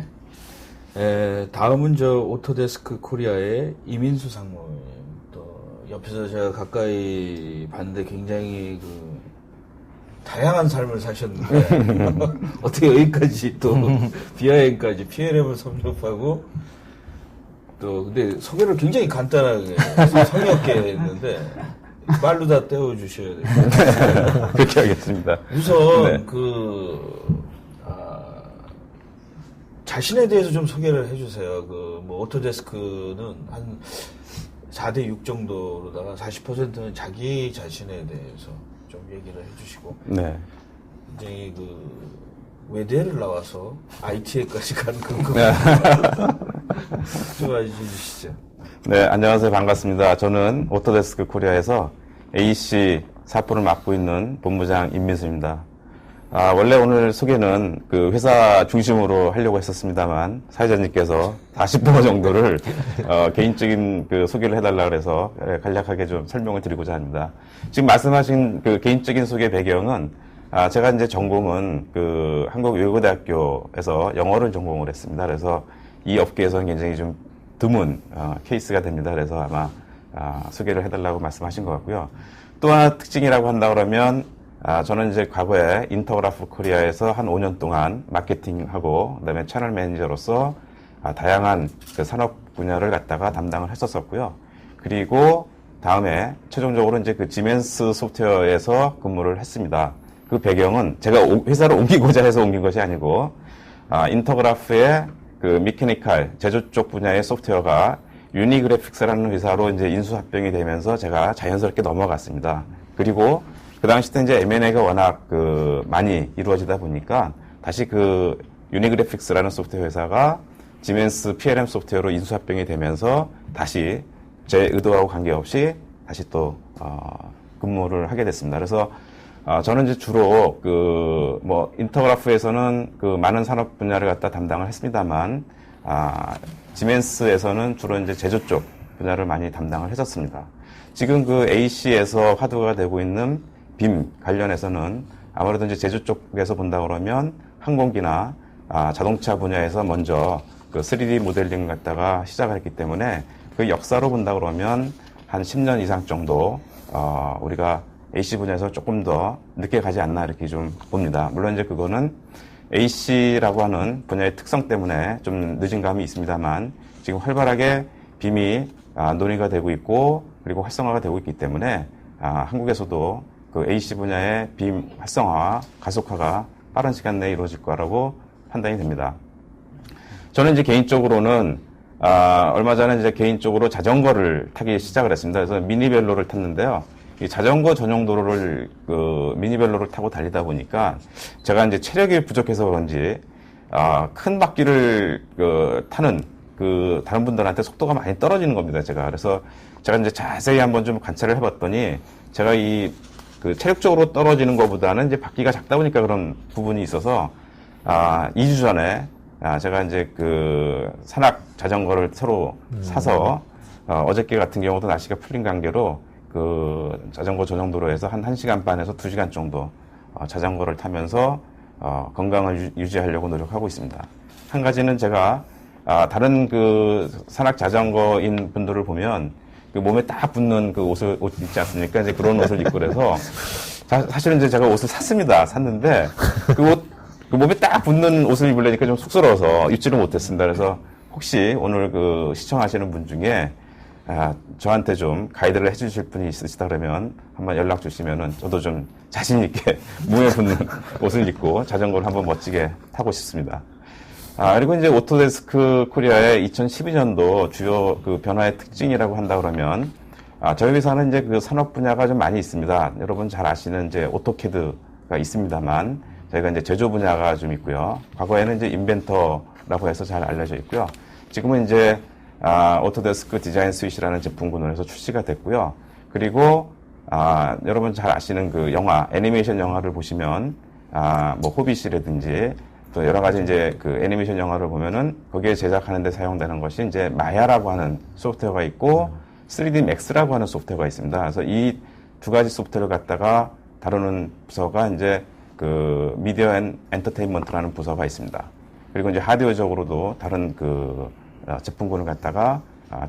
다음은 오토데스크 코리아의 이민수 상무님. 또 옆에서 제가 가까이 봤는데 굉장히 다양한 삶을 사셨는데 어떻게 여기까지 또 비하행까지 PLM을 섭렵하고 또 근데 소개를 굉장히 간단하게 성의 없게 했는데 말로 다 떼어주셔야 돼요. 그렇게 하겠습니다. 우선 자신에 대해서 좀 소개를 해주세요. 오토데스크는 한 4대 6 정도로다가 40%는 자기 자신에 대해서 좀 얘기를 해주시고. 네. 굉장히 외대를 나와서 IT에까지 간 좀 알려주시죠. 네, 안녕하세요. 반갑습니다. 저는 오토데스크 코리아에서 AEC 사포를 맡고 있는 본부장 임민수입니다. 원래 오늘 소개는 회사 중심으로 하려고 했었습니다만 사회자님께서 40분 정도를 개인적인 소개를 해달라 그래서 간략하게 좀 설명을 드리고자 합니다. 지금 말씀하신 개인적인 소개 배경은 제가 이제 전공은 한국외국어대학교에서 영어를 전공을 했습니다. 그래서 이 업계에서는 굉장히 좀 드문 케이스가 됩니다. 그래서 아마 소개를 해달라고 말씀하신 것 같고요. 또 하나 특징이라고 한다 그러면 저는 이제 과거에 인터그래프 코리아에서 한 5년 동안 마케팅하고 그다음에 채널 매니저로서 다양한 산업 분야를 갖다가 담당을 했었었고요. 그리고 다음에 최종적으로 이제 지멘스 소프트웨어에서 근무를 했습니다. 그 배경은 제가 회사를 옮기고자 해서 옮긴 것이 아니고 인터그래프의 미케니컬 제조 쪽 분야의 소프트웨어가 유니그래픽스라는 회사로 이제 인수합병이 되면서 제가 자연스럽게 넘어갔습니다. 그리고 그 당시 때 이제 M&A가 워낙 많이 이루어지다 보니까 다시 유니그래픽스라는 소프트웨어 회사가 지멘스 PLM 소프트웨어로 인수합병이 되면서 다시 제 의도하고 관계없이 다시 또 근무를 하게 됐습니다. 그래서 저는 이제 주로 인터그래프에서는 많은 산업 분야를 갖다 담당을 했습니다만 지멘스에서는 주로 이제 제조 쪽 분야를 많이 담당을 했었습니다. 지금 AC에서 화두가 되고 있는 빔 관련해서는 아무래도 이제 제조 쪽에서 본다 그러면 항공기나 자동차 분야에서 먼저 그 3D 모델링 갖다가 시작을 했기 때문에 그 역사로 본다 그러면 한 10년 이상 정도 우리가 AC 분야에서 조금 더 늦게 가지 않나 이렇게 좀 봅니다. 물론 이제 그거는 AC라고 하는 분야의 특성 때문에 좀 늦은 감이 있습니다만 지금 활발하게 빔이 논의가 되고 있고 그리고 활성화가 되고 있기 때문에 한국에서도 그 AC 분야의 빔 활성화, 가속화가 빠른 시간 내에 이루어질 거라고 판단이 됩니다. 저는 이제 개인적으로는 얼마 전에 이제 개인적으로 자전거를 타기 시작을 했습니다. 그래서 미니벨로를 탔는데요. 이 자전거 전용 도로를 미니벨로를 타고 달리다 보니까 제가 이제 체력이 부족해서 그런지 큰 바퀴를 타는 다른 분들한테 속도가 많이 떨어지는 겁니다. 제가 이제 자세히 한번 좀 관찰을 해봤더니 제가 체력적으로 떨어지는 것보다는 이제 바퀴가 작다 보니까 그런 부분이 있어서 2주 전에 제가 이제 산악 자전거를 새로 사서 어저께 같은 경우도 날씨가 풀린 관계로 자전거 전용 도로에서 한 1시간 반에서 2시간 정도 자전거를 타면서 건강을 유지하려고 노력하고 있습니다. 한 가지는 제가 다른 산악 자전거인 분들을 보면 몸에 딱 붙는 옷 있지 않습니까? 이제 그런 옷을 입고 그래서 사실은 이제 제가 옷을 샀는데 몸에 딱 붙는 옷을 입으려니까 좀 쑥스러워서 입지를 못했습니다. 그래서 혹시 오늘 시청하시는 분 중에 저한테 좀 가이드를 해주실 분이 있으시다 그러면 한번 연락 주시면은 저도 좀 자신 있게 몸에 붙는 옷을 입고 자전거를 한번 멋지게 타고 싶습니다. 그리고 이제 오토데스크 코리아의 2012년도 주요 변화의 특징이라고 한다 그러면 저희 회사는 이제 산업 분야가 좀 많이 있습니다. 여러분 잘 아시는 이제 오토캐드가 있습니다만 저희가 이제 제조 분야가 좀 있고요. 과거에는 이제 인벤터라고 해서 잘 알려져 있고요. 지금은 이제 오토데스크 디자인 스윗이라는 제품군으로 해서 출시가 됐고요. 그리고 여러분 잘 아시는 애니메이션 영화를 보시면 뭐 호빗이라든지 또 여러 가지 이제 애니메이션 영화를 보면은 거기에 제작하는 데 사용되는 것이 이제 마야라고 하는 소프트웨어가 있고 3D 맥스라고 하는 소프트웨어가 있습니다. 그래서 이 두 가지 소프트웨어를 갖다가 다루는 부서가 이제 미디어 앤 엔터테인먼트라는 부서가 있습니다. 그리고 이제 하드웨어적으로도 다른 제품군을 갖다가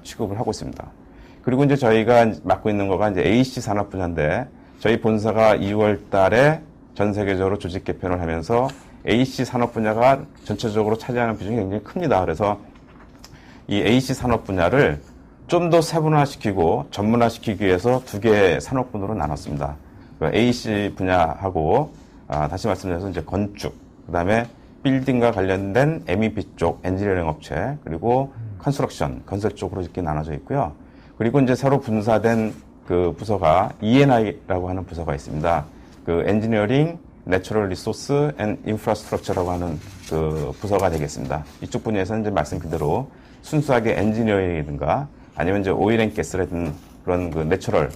취급을 하고 있습니다. 그리고 이제 저희가 맡고 있는 거가 이제 AC 산업 분야인데 저희 본사가 2월 달에 전 세계적으로 조직 개편을 하면서 AC 산업 분야가 전체적으로 차지하는 비중이 굉장히 큽니다. 그래서 이 AC 산업 분야를 좀 더 세분화시키고 전문화시키기 위해서 두 개의 산업군으로 나눴습니다. AC 분야하고 다시 말씀드려서 이제 건축, 그다음에 빌딩과 관련된 MEP 쪽 엔지니어링 업체, 그리고 컨스트럭션, 건설 쪽으로 이렇게 나눠져 있고요. 그리고 이제 새로 분사된 부서가 E&I라고 하는 부서가 있습니다. 엔지니어링, 내추럴 리소스 앤 인프라스트럭처라고 하는 부서가 되겠습니다. 이쪽 분야에서는 이제 말씀 그대로 순수하게 엔지니어링이든가 아니면 이제 오일 앤 가스라든 그런 내추럴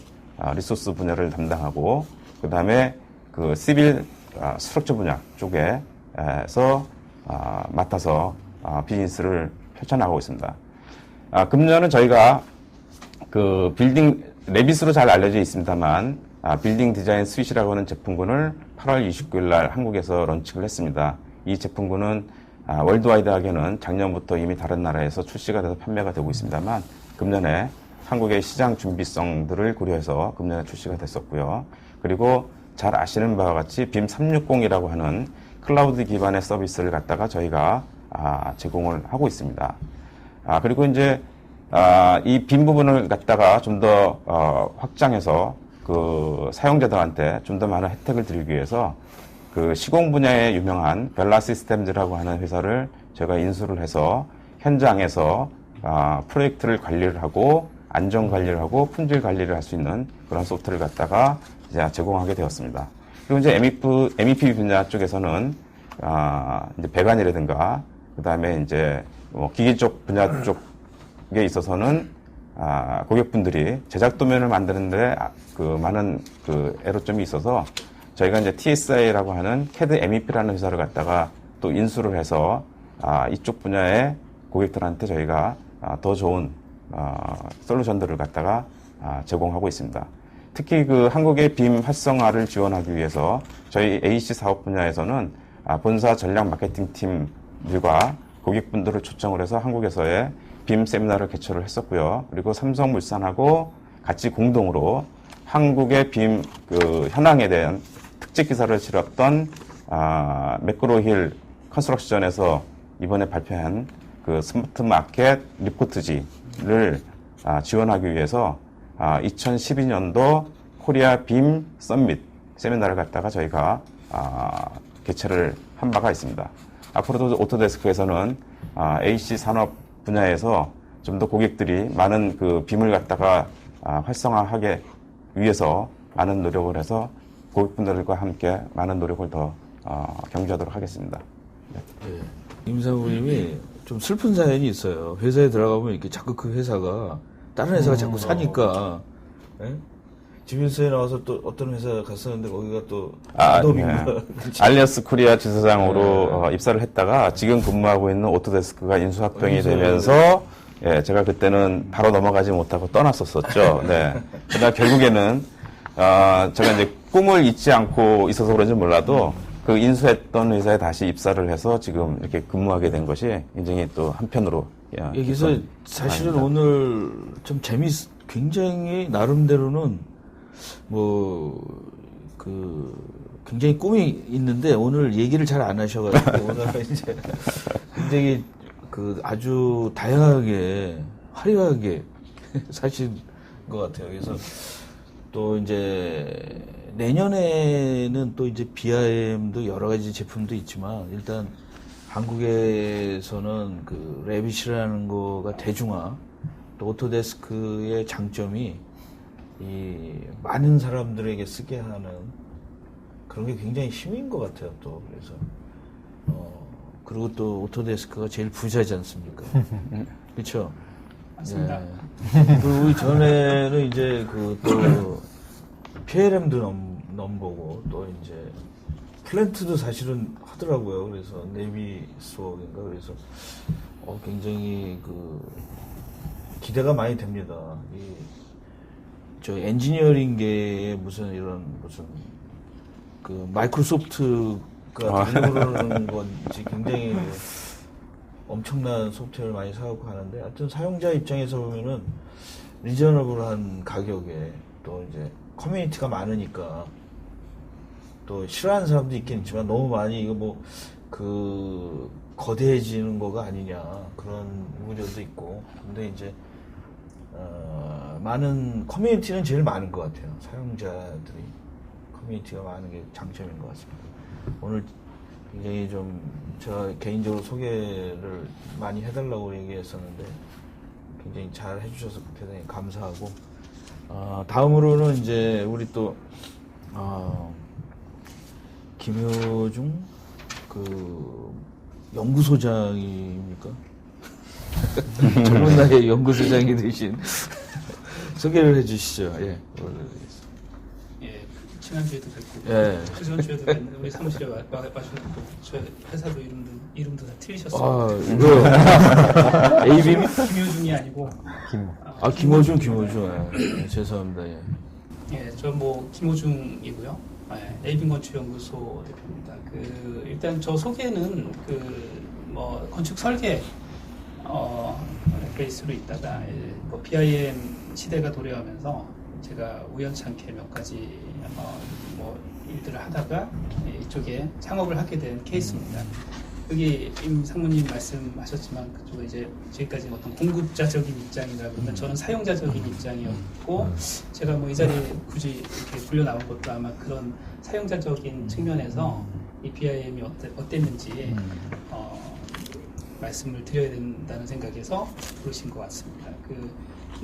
리소스 분야를 담당하고 그다음에 시빌 스트럭처 분야 쪽에서 맡아서 비즈니스를 펼쳐나가고 있습니다. 금년은 저희가 빌딩 레빗으로 잘 알려져 있습니다만 빌딩 디자인 스윗이라고 하는 제품군을 8월 29일 날 한국에서 런칭을 했습니다. 이 제품군은 월드와이드하게는 작년부터 이미 다른 나라에서 출시가 돼서 판매가 되고 있습니다만 금년에 한국의 시장 준비성들을 고려해서 금년에 출시가 됐었고요. 그리고 잘 아시는 바와 같이 빔 360이라고 하는 클라우드 기반의 서비스를 갖다가 저희가 제공을 하고 있습니다. 그리고 이제 이 빔 부분을 갖다가 좀 더 확장해서 사용자들한테 좀 더 많은 혜택을 드리기 위해서 시공 분야에 유명한 벨라 시스템즈라고 하는 회사를 제가 인수를 해서 현장에서 프로젝트를 관리를 하고 안전 관리를 하고 품질 관리를 할 수 있는 그런 소프트를 갖다가 이제 제공하게 되었습니다. 그리고 이제 MEP 분야 쪽에서는 이제 배관이라든가 그다음에 이제 기계 쪽 분야 쪽에 있어서는 고객분들이 제작 도면을 만드는데 많은 애로점이 있어서 저희가 이제 TSI라고 하는 CAD MEP라는 회사를 갖다가 또 인수를 해서 이쪽 분야의 고객들한테 저희가 더 좋은 솔루션들을 갖다가 제공하고 있습니다. 특히 그 한국의 빔 활성화를 지원하기 위해서 저희 AC 사업 분야에서는 본사 전략 마케팅 팀들과 고객분들을 초청을 해서 한국에서의 빔 세미나를 개최를 했었고요. 그리고 삼성물산하고 같이 공동으로 한국의 빔 그 현황에 대한 특집 기사를 실었던 매크로힐 컨스트럭션에서 이번에 발표한 그 스마트 마켓 리포트지를 지원하기 위해서 2012년도 코리아 빔 썸밋 세미나를 갖다가 저희가 개최를 한 바가 있습니다. 앞으로도 오토데스크에서는 AC 산업 분야에서 좀 더 고객들이 많은 그 빔을 갖다가 활성화하기 위해서 많은 노력을 해서 고객분들과 함께 많은 노력을 더 경주하도록 하겠습니다. 네. 임 사부님이 좀 슬픈 사연이 있어요. 회사에 들어가면 이렇게 자꾸 그 회사가 다른 회사가 자꾸 사니까 예? 지민스에 나와서 또 어떤 회사 갔었는데 거기가 또 아도비인가 알리언스 코리아 지사장으로 입사를 했다가 지금 근무하고 있는 오토데스크가 인수합병이 되면서 예, 제가 그때는 바로 넘어가지 못하고 떠났었었죠. 네. 그러나 결국에는 제가 이제 꿈을 잊지 않고 있어서 그런지 몰라도 그 인수했던 회사에 다시 입사를 해서 지금 이렇게 근무하게 된 것이 굉장히 또 한편으로 여기서 사실은 오늘 좀 굉장히 나름대로는 굉장히 꿈이 있는데 오늘 얘기를 잘 안 하셔가지고 오늘 이제 굉장히 아주 다양하게 화려하게 사신 것 같아요. 그래서 또 이제 내년에는 또 이제 BIM도 여러 가지 제품도 있지만 일단 한국에서는 그 레빗이라는 거가 대중화, 또 오토데스크의 장점이 이 많은 사람들에게 쓰게 하는 그런 게 굉장히 힘인 것 같아요. 또 그래서 그리고 또 오토데스크가 제일 부자지 않습니까? 그렇죠? 맞습니다. 예. 그리고 전에는 이제 또 PLM도 넘보고 또 이제 플랜트도 사실은 하더라고요. 그래서 네비 수업인가 그래서 굉장히 기대가 많이 됩니다. 저 엔지니어링계에 무슨 마이크로소프트가 되려는 건지 굉장히 엄청난 소프트웨어를 많이 사갖고 하는데 하여튼 사용자 입장에서 보면은 리저너블한 가격에 또 이제 커뮤니티가 많으니까 또 싫어하는 사람도 있긴 있지만 너무 많이 이거 거대해지는 거가 아니냐 그런 우려도 있고 근데 이제 많은 커뮤니티는 제일 많은 것 같아요. 사용자들이 커뮤니티가 많은 게 장점인 것 같습니다. 오늘 굉장히 좀 제가 개인적으로 소개를 많이 해달라고 얘기했었는데 굉장히 잘 해주셔서 대단히 감사하고 다음으로는 이제 우리 또 김효중 연구소장입니까? 젊은 나이에 연구소장이 되신 소개를 해주시죠. 예. 예, 지난주에도 뵙고, 예. 그전주에도 뵙는데, 우리 사무실에 와주셨고, 저희 회사도 이름도 다 틀리셨어요. 이거, 에이빔? 김효중이 아니고, 김호중. 예. 죄송합니다. 예. 예, 저 김호중이고요. 예, 에이빔 건축연구소 대표입니다. 일단 저 소개는 건축 설계, 베이스로 있다가 BIM 시대가 도래하면서 제가 우연찮게 몇 가지 일들을 하다가 이쪽에 창업을 하게 된 케이스입니다. 여기 임 상무님 말씀하셨지만 그쪽은 이제 지금까지 어떤 공급자적인 입장이라 그러면 저는 사용자적인 입장이었고 제가 이 자리에 굳이 이렇게 불려 나온 것도 아마 그런 사용자적인 측면에서 이 BIM이 어땠는지 말씀을 드려야 된다는 생각에서 부르신 것 같습니다.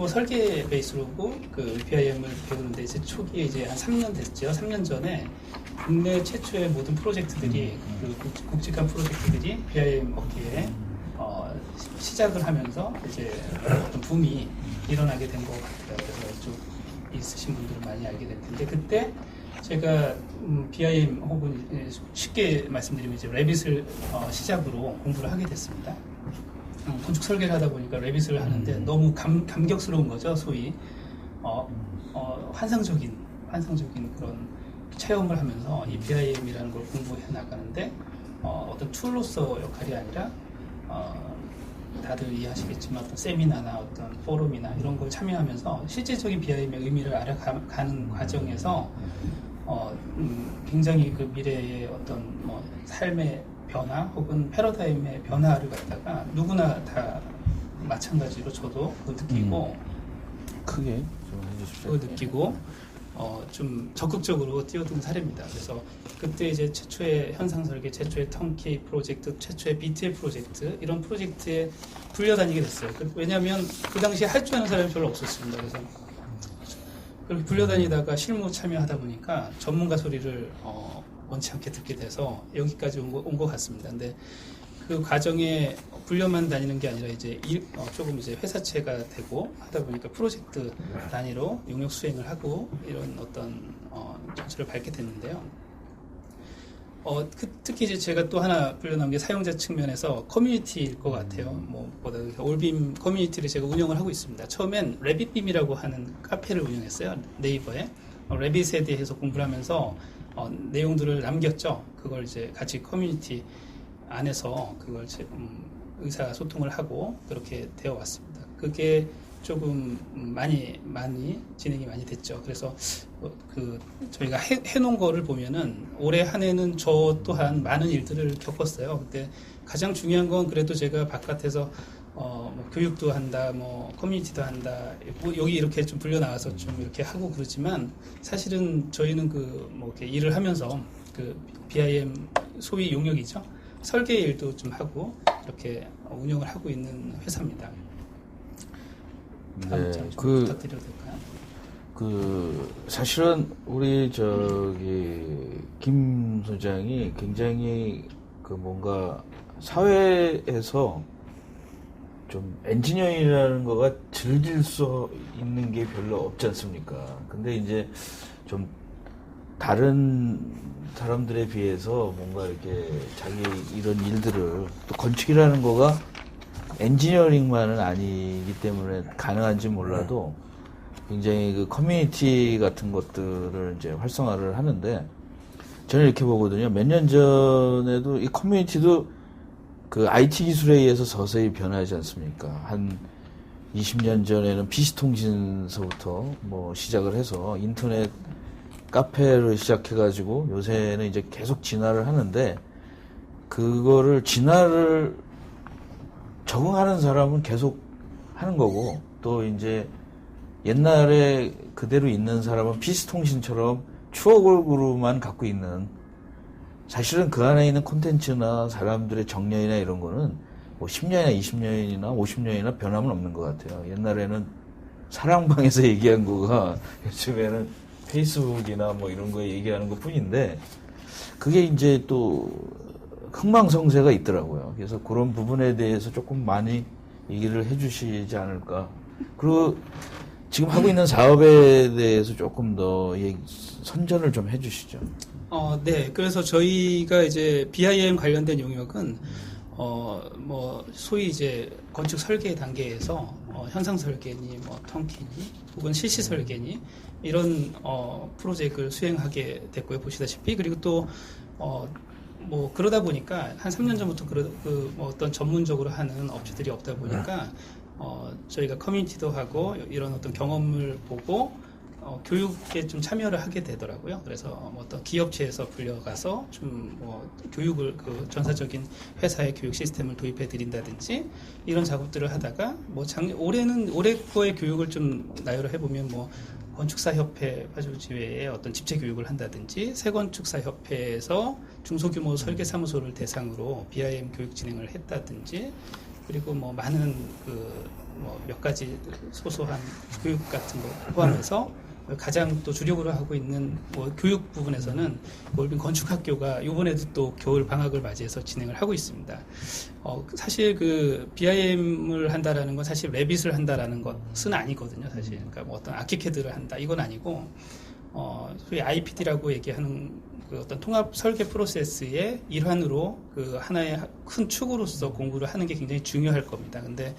설계 베이스로고 BIM을 배우는데 이제 초기에 이제 한 3년 됐죠. 3년 전에 국내 최초의 모든 프로젝트들이 굵직한 프로젝트들이 BIM 업계에 시작을 하면서 이제 어떤 붐이 일어나게 된 것 같아요. 그래서 이쪽 있으신 분들은 많이 알게 될 텐데 그때 제가 BIM 혹은 쉽게 말씀드리면 이제 레빗을 시작으로 공부를 하게 됐습니다. 건축 설계를 하다 보니까 레빗을 하는데 너무 감격스러운 거죠, 소위. 환상적인 그런 체험을 하면서 이 BIM이라는 걸 공부해 나가는데 어떤 툴로서 역할이 아니라 다들 이해하시겠지만 어떤 세미나나 어떤 포럼이나 이런 걸 참여하면서 실제적인 BIM의 의미를 알아가는 과정에서 굉장히 그 미래의 어떤 뭐 삶의 변화 혹은 패러다임의 변화를 갖다가 누구나 다 마찬가지로 저도 그걸 느끼고 크게 좀 해주십시오. 그걸 느끼고 좀 적극적으로 뛰어든 사례입니다. 그래서 그때 이제 최초의 현상 설계, 최초의 턴키 프로젝트, 최초의 BTL 프로젝트 이런 프로젝트에 불려다니게 됐어요. 왜냐하면 그 당시에 할 줄 아는 사람이 별로 없었습니다. 그래서 그렇게 불려다니다가 실무 참여하다 보니까 전문가 소리를 원치 않게 듣게 돼서 여기까지 온 것 같습니다. 근데 그 과정에 불려만 다니는 게 아니라 이제 조금 이제 회사체가 되고 하다 보니까 프로젝트 단위로 용역 수행을 하고 이런 어떤 전철을 밟게 됐는데요. 특히 이제 제가 또 하나 불려나온 게 사용자 측면에서 커뮤니티일 것 같아요. 뭐보다 올빔 커뮤니티를 제가 운영을 하고 있습니다. 처음엔 레빗빔이라고 하는 카페를 운영했어요. 네이버에 레빗에 대해서 공부를 하면서 내용들을 남겼죠. 그걸 이제 같이 커뮤니티 안에서 그걸 의사소통을 하고 그렇게 되어 왔습니다. 그게 조금 많이 진행이 많이 됐죠. 그래서 저희가 해놓은 거를 보면은 올해 한 해는 저 또한 많은 일들을 겪었어요. 근데 가장 중요한 건 그래도 제가 바깥에서 뭐 교육도 한다, 뭐 커뮤니티도 한다, 뭐 여기 이렇게 좀 불려 나와서 좀 이렇게 하고 그러지만 사실은 저희는 뭐 이렇게 일을 하면서 BIM 소위 용역이죠. 설계 일도 좀 하고 이렇게 운영을 하고 있는 회사입니다. 다음 장 좀 부탁드려도 될까요? 사실은 우리 김 소장이 굉장히 뭔가 사회에서 좀 엔지니어링이라는 거가 즐길 수 있는 게 별로 없지 않습니까? 근데 이제 좀 다른 사람들에 비해서 뭔가 이렇게 자기 이런 일들을 또 건축이라는 거가 엔지니어링만은 아니기 때문에 가능한지 몰라도 굉장히 그 커뮤니티 같은 것들을 이제 활성화를 하는데 저는 이렇게 보거든요. 몇 년 전에도 이 커뮤니티도 그 IT 기술에 의해서 서서히 변하지 않습니까? 한 20년 전에는 PC통신서부터 뭐 시작을 해서 인터넷 카페를 시작해가지고 요새는 이제 계속 진화를 하는데 그거를 진화를 적응하는 사람은 계속 하는 거고 또 이제 옛날에 그대로 있는 사람은 PC통신처럼 추억으로만 갖고 있는 사실은 그 안에 있는 콘텐츠나 사람들의 정년이나 이런 거는 뭐 10년이나 20년이나 50년이나 변함은 없는 것 같아요. 옛날에는 사랑방에서 얘기한 거가 요즘에는 페이스북이나 뭐 이런 거에 얘기하는 것 뿐인데 그게 이제 또 흥망성쇠가 있더라고요. 그래서 그런 부분에 대해서 조금 많이 얘기를 해주시지 않을까. 그리고 지금 하고 있는 사업에 대해서 조금 더 선전을 좀 해주시죠. 네. 그래서 저희가 이제 BIM 관련된 용역은 뭐 소위 이제 건축 설계 단계에서 현상 설계니 뭐 턴키니 혹은 실시 설계니 이런 프로젝트를 수행하게 됐고요. 보시다시피 그리고 또 뭐 그러다 보니까 한 3년 전부터 뭐 어떤 전문적으로 하는 업체들이 없다 보니까 저희가 커뮤니티도 하고 이런 어떤 경험을 보고 교육에 좀 참여를 하게 되더라고요. 그래서 뭐 어떤 기업체에서 불려가서 좀 뭐 교육을 전사적인 회사의 교육 시스템을 도입해 드린다든지 이런 작업들을 하다가 뭐 올해 거의 교육을 좀 나열을 해보면 뭐 건축사협회 파주지회에 어떤 집체 교육을 한다든지 새건축사협회에서 중소규모 설계사무소를 대상으로 BIM 교육 진행을 했다든지 그리고 뭐 많은 뭐 몇 가지 소소한 교육 같은 거 포함해서 가장 또 주력으로 하고 있는 뭐 교육 부분에서는 올빔 건축학교가 이번에도 또 겨울 방학을 맞이해서 진행을 하고 있습니다. 사실 BIM을 한다라는 건 사실 레빗을 한다라는 것은 아니거든요, 사실. 그러니까 뭐 어떤 아키캐드를 한다 이건 아니고 소위 IPD라고 얘기하는 그 어떤 통합 설계 프로세스의 일환으로 그 하나의 큰 축으로서 공부를 하는 게 굉장히 중요할 겁니다. 근데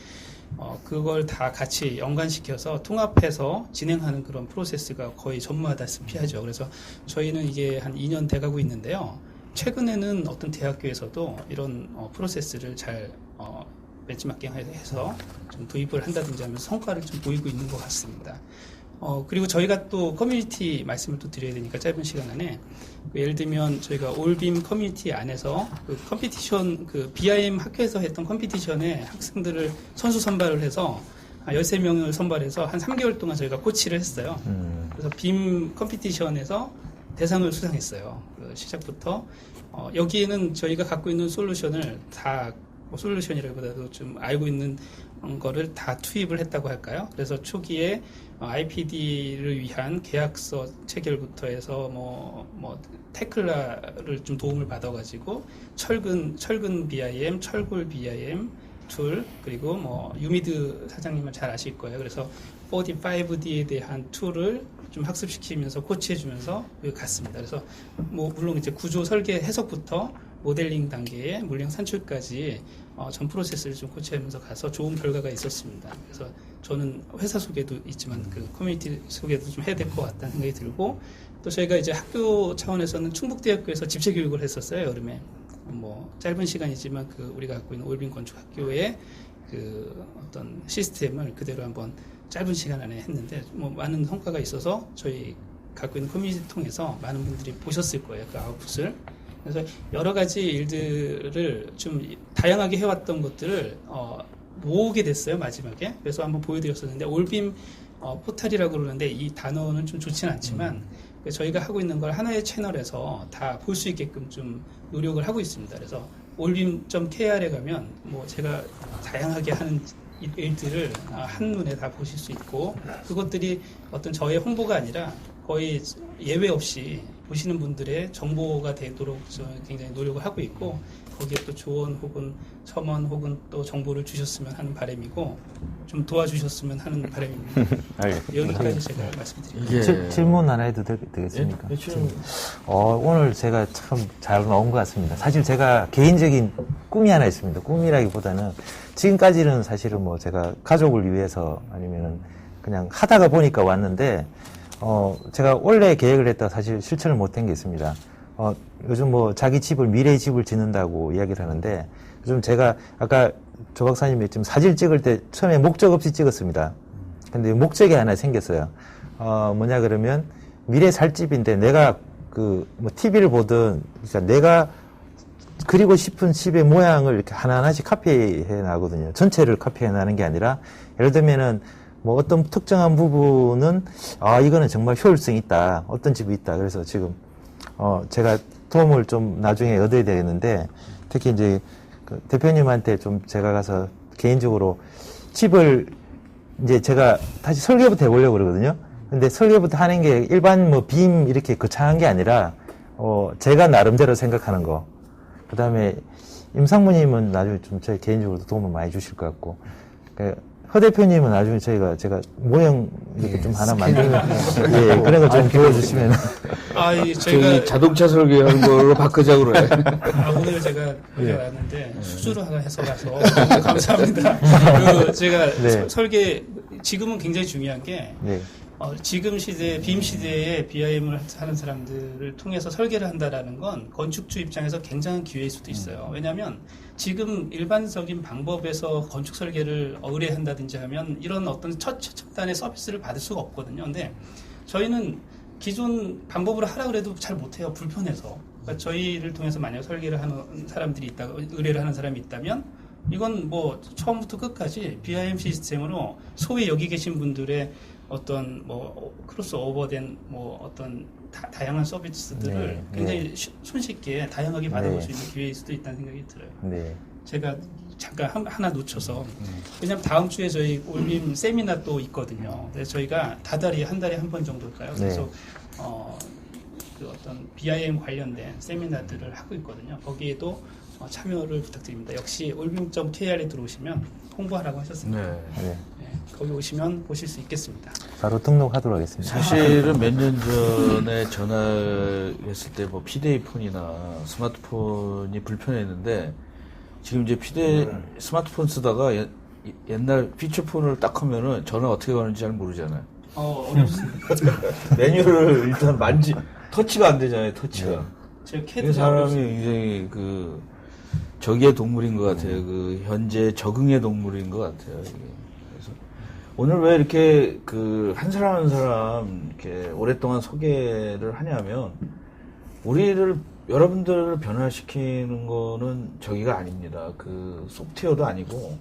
그걸 다 같이 연관시켜서 통합해서 진행하는 그런 프로세스가 거의 전무하다시피 하죠. 그래서 저희는 이게 한 2년 돼가고 있는데요. 최근에는 어떤 대학교에서도 이런 프로세스를 잘 벤치마킹해서 좀 도입을 한다든지 하면서 성과를 좀 보이고 있는 것 같습니다. 그리고 저희가 또 커뮤니티 말씀을 또 드려야 되니까 짧은 시간 안에 예를 들면 저희가 올빔 커뮤니티 안에서 그 컴피티션 그 BIM 학교에서 했던 컴피티션에 학생들을 선수 선발을 해서 13명을 선발해서 한 3개월 동안 저희가 코치를 했어요. 그래서 빔 컴피티션에서 대상을 수상했어요. 그 시작부터 여기에는 저희가 갖고 있는 솔루션을 다 솔루션이라기보다도 좀 알고 있는 거를 다 투입을 했다고 할까요? 그래서 초기에 IPD를 위한 계약서 체결부터 해서 테클라를 좀 도움을 받아가지고 철근 BIM, 철골 BIM 툴, 그리고 유미드 사장님은 잘 아실 거예요. 그래서 45D에 대한 툴을 좀 학습시키면서 코치해주면서 갔습니다. 그래서 물론 이제 구조 설계 해석부터 모델링 단계에 물량 산출까지 전 프로세스를 좀 코치하면서 가서 좋은 결과가 있었습니다. 그래서 저는 회사 소개도 있지만 그 커뮤니티 소개도 좀 해야 될 것 같다는 생각이 들고, 또 저희가 이제 학교 차원에서는 충북대학교에서 집체 교육을 했었어요, 여름에. 짧은 시간이지만 그 우리가 갖고 있는 올빔 건축학교의 그 어떤 시스템을 그대로 한번 짧은 시간 안에 했는데 많은 성과가 있어서 저희 갖고 있는 커뮤니티 통해서 많은 분들이 보셨을 거예요, 그 아웃풋을. 그래서 여러 가지 일들을 좀 다양하게 해왔던 것들을 모으게 됐어요, 마지막에. 그래서 한번 보여드렸었는데 올빔 포탈이라고 그러는데 이 단어는 좀 좋지는 않지만 저희가 하고 있는 걸 하나의 채널에서 다 볼 수 있게끔 좀 노력을 하고 있습니다. 그래서 올빔.kr에 가면 제가 다양하게 하는 일들을 한눈에 다 보실 수 있고, 그것들이 어떤 저의 홍보가 아니라 거의 예외 없이 보시는 분들의 정보가 되도록 굉장히 노력을 하고 있고, 거기에 또 조언 혹은 첨언 혹은 또 정보를 주셨으면 하는 바람이고 좀 도와주셨으면 하는 바람입니다. 여기까지 제가 말씀드립니다. 질문 하나 해도 되겠습니까? 오늘 제가 참 잘 나온 것 같습니다. 사실 제가 개인적인 꿈이 하나 있습니다. 꿈이라기보다는 지금까지는 사실은 제가 가족을 위해서 아니면은 그냥 하다가 보니까 왔는데 제가 원래 계획을 했다가 사실 실천을 못한 게 있습니다. 요즘 자기 집을, 미래의 집을 짓는다고 이야기를 하는데, 요즘 제가 아까 조 박사님이 지금 사진 찍을 때 처음에 목적 없이 찍었습니다. 근데 목적이 하나 생겼어요. 뭐냐 그러면 미래 살 집인데 내가 TV를 보든, 그러니까 내가 그리고 싶은 집의 모양을 이렇게 하나하나씩 카피해 나거든요. 전체를 카피해 나는 게 아니라, 예를 들면은 어떤 특정한 부분은 이거는 정말 효율성이 있다. 어떤 집이 있다. 그래서 지금 제가 도움을 좀 나중에 얻어야 되겠는데, 특히 이제 그 대표님한테 좀 제가 가서 개인적으로 집을 이제 제가 다시 설계부터 해보려고 그러거든요. 근데 설계부터 하는 게 일반 빔 이렇게 거창한 게 아니라, 제가 나름대로 생각하는 거. 그 다음에 임상무님은 나중에 좀 제 개인적으로 도움을 많이 주실 것 같고, 허 대표님은 나중에 제가 모형 이렇게 좀 하나 만들면, 그런 거 좀 보여주시면. 저희가 자동차 설계하는 걸로 바꾸자고 그래. 오늘 제가 왔는데 수주를 하나 해서 가서 너무 감사합니다. 제가 설계, 지금은 굉장히 중요한 게, 지금 시대, 빔 시대에 BIM을 하는 사람들을 통해서 설계를 한다라는 건 건축주 입장에서 굉장한 기회일 수도 있어요. 왜냐하면 지금 일반적인 방법에서 건축 설계를 의뢰한다든지 하면 이런 어떤 첨단의 서비스를 받을 수가 없거든요. 근데 저희는 기존 방법으로 하라 그래도 잘 못해요. 불편해서. 그러니까 저희를 통해서 만약 설계를 하는 사람들이 있다, 의뢰를 하는 사람이 있다면 이건 처음부터 끝까지 BIM 시스템으로 소위 여기 계신 분들의 어떤 크로스 오버된 어떤 다양한 서비스들을 굉장히 손쉽게 다양하게 받아볼 수 있는 기회일 수도 있다는 생각이 들어요. 제가 잠깐 하나 놓쳐서, 왜냐면 다음 주에 저희 올빔 세미나 또 있거든요. 그래서 저희가 다달이 한 달에 한 번 정도일까요? 그래서 그 어떤 BIM 관련된 세미나들을 하고 있거든요. 거기에도 참여를 부탁드립니다. 역시 올빔.kr에 들어오시면 홍보하라고 하셨습니다. 거기 오시면 보실 수 있겠습니다. 바로 등록하도록 하겠습니다. 사실은 몇 년 전에 전화했을 때 뭐 휴대폰이나 스마트폰이 불편했는데 지금 이제 스마트폰 쓰다가 옛날 피처폰을 딱 하면은 전화 어떻게 가는지 잘 모르잖아요. 어렵습니다. 메뉴를 일단 터치가 안 되잖아요, 터치가. 제가 그 캐드가 사람이 어렵습니다. 굉장히 적의 동물인 것 같아요. 현재 적응의 동물인 것 같아요. 이게. 그래서 오늘 왜 이렇게 한 사람 한 사람 이렇게 오랫동안 소개를 하냐면 여러분들을 변화시키는 거는 저기가 아닙니다. 소프트웨어도 아니고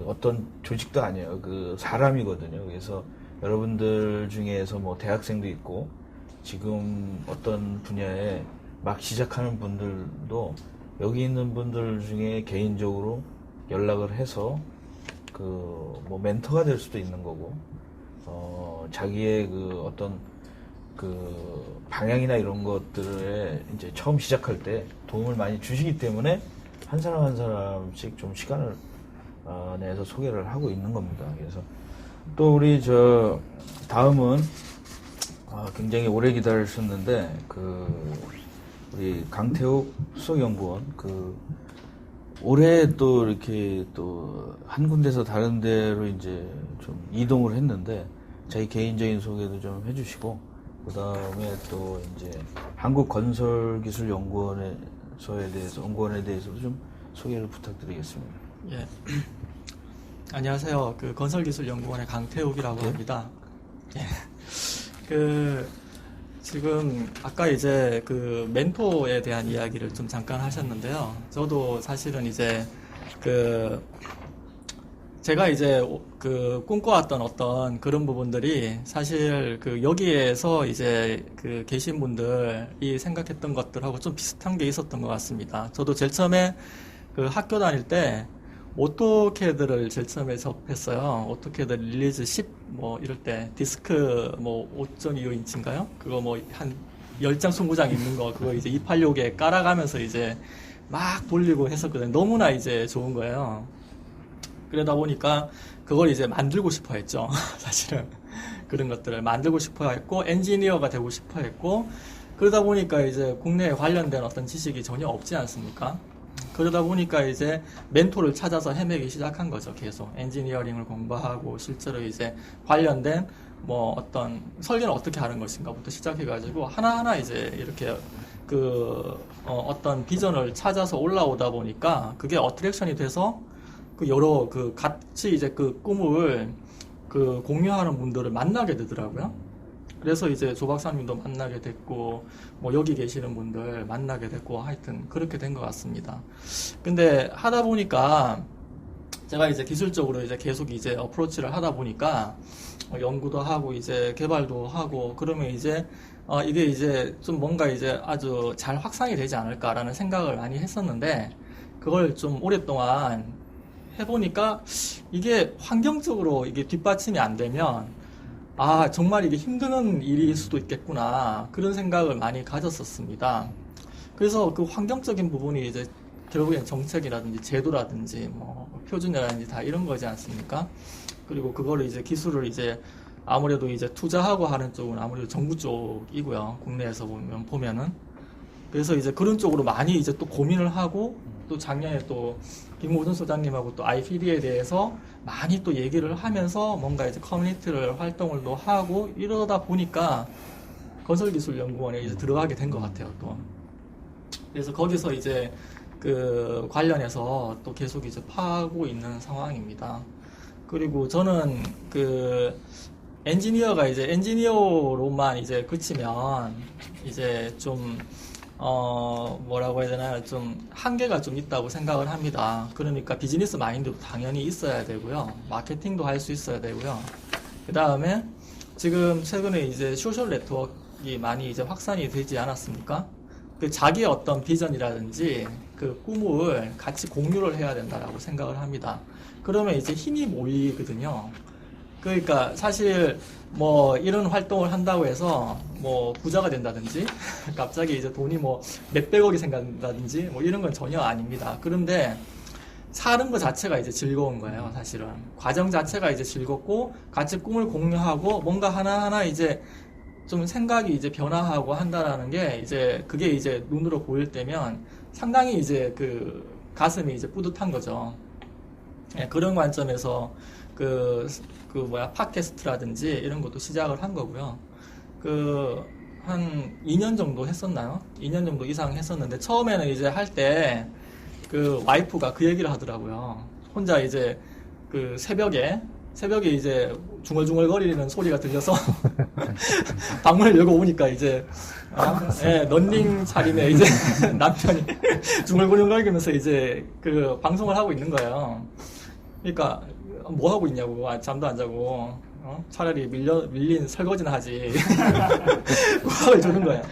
어떤 조직도 아니에요. 사람이거든요. 그래서 여러분들 중에서 뭐 대학생도 있고 지금 어떤 분야에 막 시작하는 분들도 여기 있는 분들 중에 개인적으로 연락을 해서 뭐 멘토가 될 수도 있는 거고 자기의 어떤 방향이나 이런 것들에 이제 처음 시작할 때 도움을 많이 주시기 때문에 한 사람 한 사람씩 좀 시간을 내서 소개를 하고 있는 겁니다. 그래서 또 우리 다음은 굉장히 오래 기다리셨는데 우리 강태욱 수석연구원 올해 또 이렇게 또 한 군데서 다른 데로 이제 좀 이동을 했는데 자기 개인적인 소개도 좀 해주시고 그 다음에 또 이제 한국건설기술연구원에 대해서도 좀 소개를 부탁드리겠습니다. 예. 안녕하세요. 건설기술연구원의 강태욱이라고 합니다. 예. 지금 아까 이제 멘토에 대한 이야기를 좀 잠깐 하셨는데요. 저도 사실은 이제 제가 이제 꿈꿔왔던 어떤 그런 부분들이 사실 여기에서 이제 계신 분들이 생각했던 것들하고 좀 비슷한 게 있었던 것 같습니다. 저도 제일 처음에 학교 다닐 때 오토캐드를 제일 처음에 접했어요. 오토캐드 릴리즈 10 이럴 때 디스크 5.25인치인가요? 그거 한 10장 20장 있는 거 그거 이제 286에 깔아가면서 이제 막 돌리고 했었거든요. 너무나 이제 좋은 거예요. 그러다 보니까 그걸 이제 만들고 싶어 했죠. 사실은 그런 것들을 만들고 싶어 했고 엔지니어가 되고 싶어 했고 그러다 보니까 이제 국내에 관련된 어떤 지식이 전혀 없지 않습니까? 그러다 보니까 이제 멘토를 찾아서 헤매기 시작한 거죠. 계속 엔지니어링을 공부하고 실제로 이제 관련된 어떤 설계는 어떻게 하는 것인가부터 시작해가지고 하나하나 이제 이렇게 어떤 비전을 찾아서 올라오다 보니까 그게 어트랙션이 돼서 여러 같이 이제 꿈을 공유하는 분들을 만나게 되더라고요. 그래서 이제 조 박사님도 만나게 됐고 여기 계시는 분들 만나게 됐고 하여튼 그렇게 된 것 같습니다. 근데 하다 보니까 제가 이제 기술적으로 이제 계속 이제 어프로치를 하다 보니까 연구도 하고 이제 개발도 하고 그러면 이제 이게 이제 좀 뭔가 이제 아주 잘 확산이 되지 않을까라는 생각을 많이 했었는데 그걸 좀 오랫동안 해보니까 이게 환경적으로 이게 뒷받침이 안 되면 정말 이게 힘든 일일 수도 있겠구나 그런 생각을 많이 가졌었습니다. 그래서 환경적인 부분이 이제 결국엔 정책이라든지 제도라든지 표준이라든지 다 이런 거지 않습니까? 그리고 그거를 이제 기술을 이제 아무래도 이제 투자하고 하는 쪽은 아무래도 정부 쪽이고요. 국내에서 보면은. 그래서 이제 그런 쪽으로 많이 이제 또 고민을 하고 또 작년에 또 김우준 소장님하고 또 IPD에 대해서 많이 또 얘기를 하면서 뭔가 이제 커뮤니티를 활동을 또 하고 이러다 보니까 건설기술연구원에 이제 들어가게 된 것 같아요, 또. 그래서 거기서 이제 관련해서 또 계속 이제 파고 있는 상황입니다. 그리고 저는 엔지니어가 이제 엔지니어로만 이제 그치면 이제 좀 뭐라고 해야 되나요? 좀 한계가 좀 있다고 생각을 합니다. 그러니까 비즈니스 마인드도 당연히 있어야 되고요. 마케팅도 할 수 있어야 되고요. 그 다음에 지금 최근에 이제 소셜 네트워크가 많이 이제 확산이 되지 않았습니까? 자기의 어떤 비전이라든지 꿈을 같이 공유를 해야 된다라고 생각을 합니다. 그러면 이제 힘이 모이거든요. 그러니까 사실 이런 활동을 한다고 해서 부자가 된다든지 갑자기 이제 돈이 몇백억이 생긴다든지 이런 건 전혀 아닙니다. 그런데 사는 것 자체가 이제 즐거운 거예요, 사실은. 과정 자체가 이제 즐겁고, 같이 꿈을 공유하고, 뭔가 하나하나 이제 좀 생각이 이제 변화하고 한다라는 게 이제 그게 이제 눈으로 보일 때면 상당히 이제 그 가슴이 이제 뿌듯한 거죠. 예, 그런 관점에서 팟캐스트라든지 이런 것도 시작을 한 거고요. 한 2년 정도 했었나요? 2년 정도 이상 했었는데, 처음에는 이제 할 때, 와이프가 그 얘기를 하더라고요. 혼자 이제, 새벽에 이제 중얼중얼거리는 소리가 들려서, 방문을 열고 오니까 이제, 런닝 차림에 이제 남편이 중얼중얼거리면서 이제 방송을 하고 있는 거예요. 그러니까, 뭐 하고 있냐고, 잠도 안 자고, 차라리 밀린 설거지나 하지. 구박을 주는 거예요.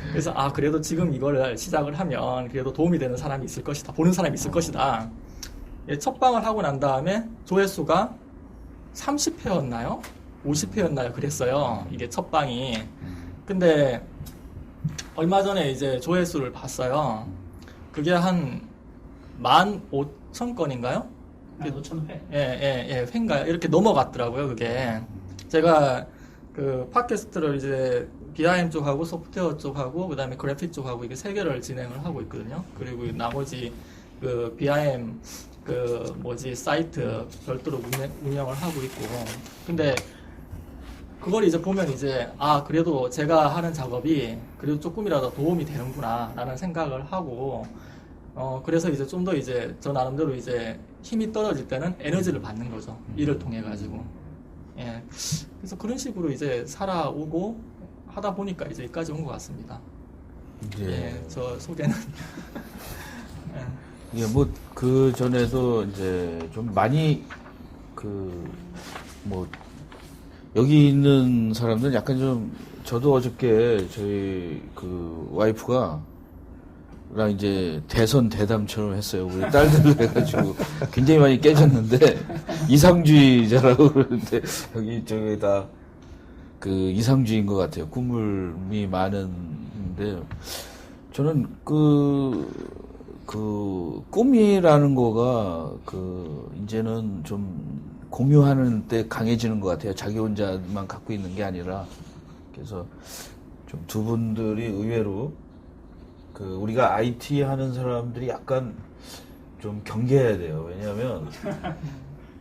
그래서, 그래도 지금 이거를 시작을 하면 그래도 도움이 되는 사람이 있을 것이다. 보는 사람이 있을 것이다. 첫 방을 하고 난 다음에 조회수가 30회였나요? 50회였나요? 그랬어요. 이게 첫 방이. 근데, 얼마 전에 이제 조회수를 봤어요. 그게 한 15,000건인가요? 15,000회. 회인가요? 이렇게 넘어갔더라고요, 그게. 제가 팟캐스트를 이제 BIM 쪽하고 소프트웨어 쪽하고 그다음에 그래픽 쪽하고 이게 세 개를 진행을 하고 있거든요. 그리고 나머지 BIM 사이트 별도로 운영을 하고 있고. 근데 그걸 이제 보면 이제 그래도 제가 하는 작업이 그래도 조금이라도 도움이 되는구나라는 생각을 하고 그래서 이제 좀 더 이제 저 나름대로 이제 힘이 떨어질 때는 에너지를 받는 거죠. 일을 통해 가지고. 예. 그래서 그런 식으로 이제 살아오고 하다 보니까 이제 여기까지 온 것 같습니다. 예. 저 소개는. 예, 그 전에도 이제 좀 많이 여기 있는 사람들은 약간 좀, 저도 어저께 저희 와이프가 랑 이제 대선 대담처럼 했어요. 우리 딸들로 해가지고 굉장히 많이 깨졌는데 이상주의자라고 그러는데 여기 저기다 이상주의인 것 같아요. 꿈이 많은데 저는 꿈이라는 거가 이제는 좀 공유하는 때 강해지는 것 같아요. 자기 혼자만 갖고 있는 게 아니라. 그래서 좀 두 분들이 의외로 우리가 IT 하는 사람들이 약간 좀 경계해야 돼요. 왜냐하면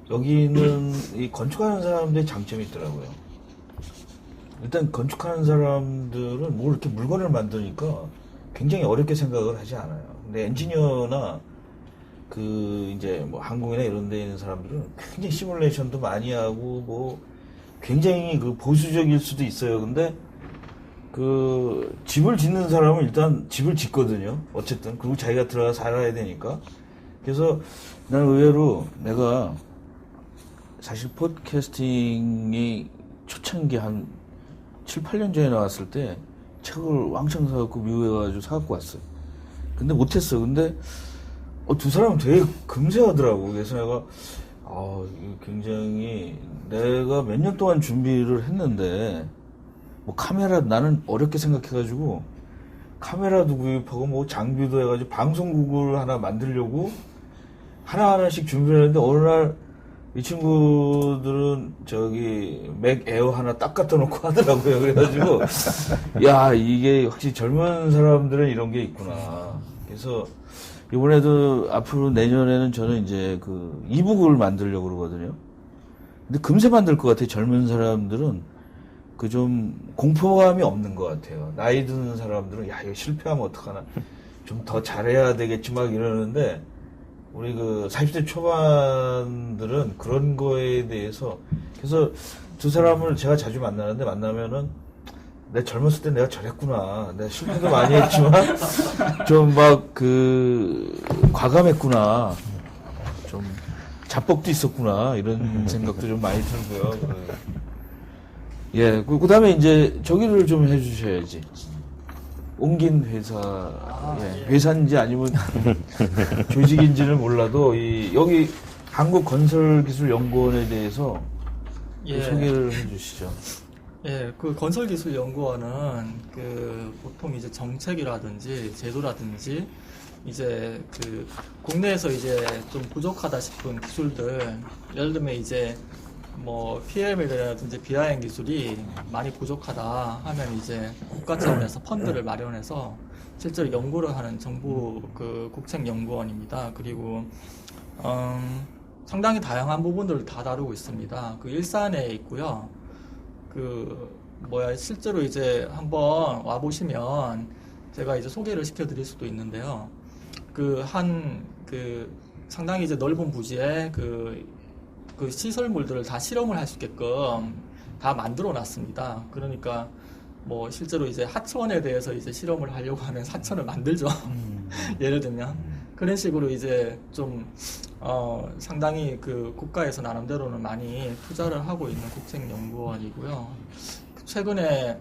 여기는 이 건축하는 사람들의 장점이 있더라고요. 일단 건축하는 사람들은 뭐 이렇게 물건을 만드니까 굉장히 어렵게 생각을 하지 않아요. 근데 엔지니어나 이제 뭐 항공이나 이런 데 있는 사람들은 굉장히 시뮬레이션도 많이 하고 뭐 굉장히 보수적일 수도 있어요. 근데 집을 짓는 사람은 일단 집을 짓거든요. 어쨌든. 그리고 자기가 들어가 살아야 되니까. 그래서 난 의외로 내가 사실 팟캐스팅이 초창기 한 7, 8년 전에 나왔을 때 책을 왕창 사갖고 미국에 가가지고 사갖고 왔어요. 근데 못했어. 근데 두 사람은 되게 금세 하더라고. 그래서 내가 굉장히 내가 몇 년 동안 준비를 했는데 카메라 나는 어렵게 생각해가지고 카메라도 구입하고 뭐 장비도 해가지고 방송국을 하나 만들려고 하나하나씩 준비를 했는데 어느 날 이 친구들은 맥 에어 하나 딱 갖다 놓고 하더라고요. 그래가지고 야, 이게 확실히 젊은 사람들은 이런 게 있구나. 그래서 이번에도 앞으로 내년에는 저는 이제 이북을 만들려고 그러거든요. 근데 금세 만들 것 같아요. 젊은 사람들은 좀 공포감이 없는 것 같아요. 나이 드는 사람들은 야, 이거 실패하면 어떡하나. 좀 더 잘해야 되겠지 막 이러는데 우리 40대 초반들은 그런 거에 대해서. 그래서 두 사람을 제가 자주 만나는데 만나면은 내 젊었을 때 내가 저랬구나. 내가 실패도 많이 했지만 좀 과감했구나. 좀 자뻑도 있었구나. 이런 생각도 좀 많이 들고요. 예, 그 다음에 이제 저기를 좀 해주셔야지. 옮긴 회사, 회사인지 아니면 조직인지는 몰라도 여기 한국건설기술연구원에 대해서 소개를 해주시죠. 예, 건설기술연구원은 보통 이제 정책이라든지 제도라든지 이제 그 국내에서 이제 좀 부족하다 싶은 기술들, 예를 들면 이제 뭐 PM이라든지 BIM 기술이 많이 부족하다 하면 이제 국가 차원에서 펀드를 마련해서 실제로 연구를 하는 정부 그 국책연구원입니다. 그리고 상당히 다양한 부분들을 다 다루고 있습니다. 그 일산에 있고요. 실제로 이제 한번 와 보시면 제가 이제 소개를 시켜드릴 수도 있는데요. 상당히 이제 넓은 부지에 그 시설물들을 다 실험을 할 수 있게끔 다 만들어 놨습니다. 그러니까 뭐 실제로 이제 하천에 대해서 이제 실험을 하려고 하면 하천을 만들죠. 예를 들면 그런 식으로 이제 좀 상당히 그 국가에서 나름대로는 많이 투자를 하고 있는 국책연구원이고요. 최근에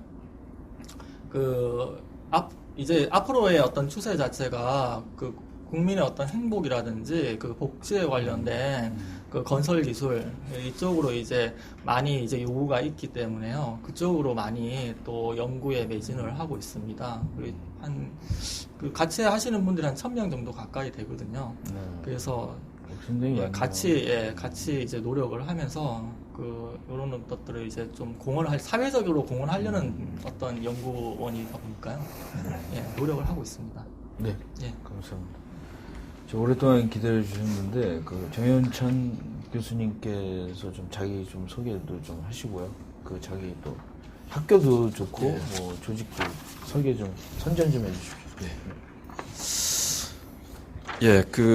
이제 앞으로의 어떤 추세 자체가 그 국민의 어떤 행복이라든지 그 복지에 관련된 그 건설 기술 이쪽으로 이제 많이 이제 요구가 있기 때문에요. 그쪽으로 많이 또 연구에 매진을 하고 있습니다. 같이 하시는 분들이 한 1000명 정도 가까이 되거든요. 그래서 굉장히 같이 이제 노력을 하면서 이런 것들을 이제 좀 사회적으로 공헌하려는 어떤 연구원이다 보니까요. 노력을 하고 있습니다. 네, 감사합니다. 오랫동안 기다려 주셨는데 정현찬 교수님께서 좀 자기 좀 소개도 좀 하시고요. 자기 또 학교도 좋고 뭐 조직도 설계 좀 선전 좀 해주십시오.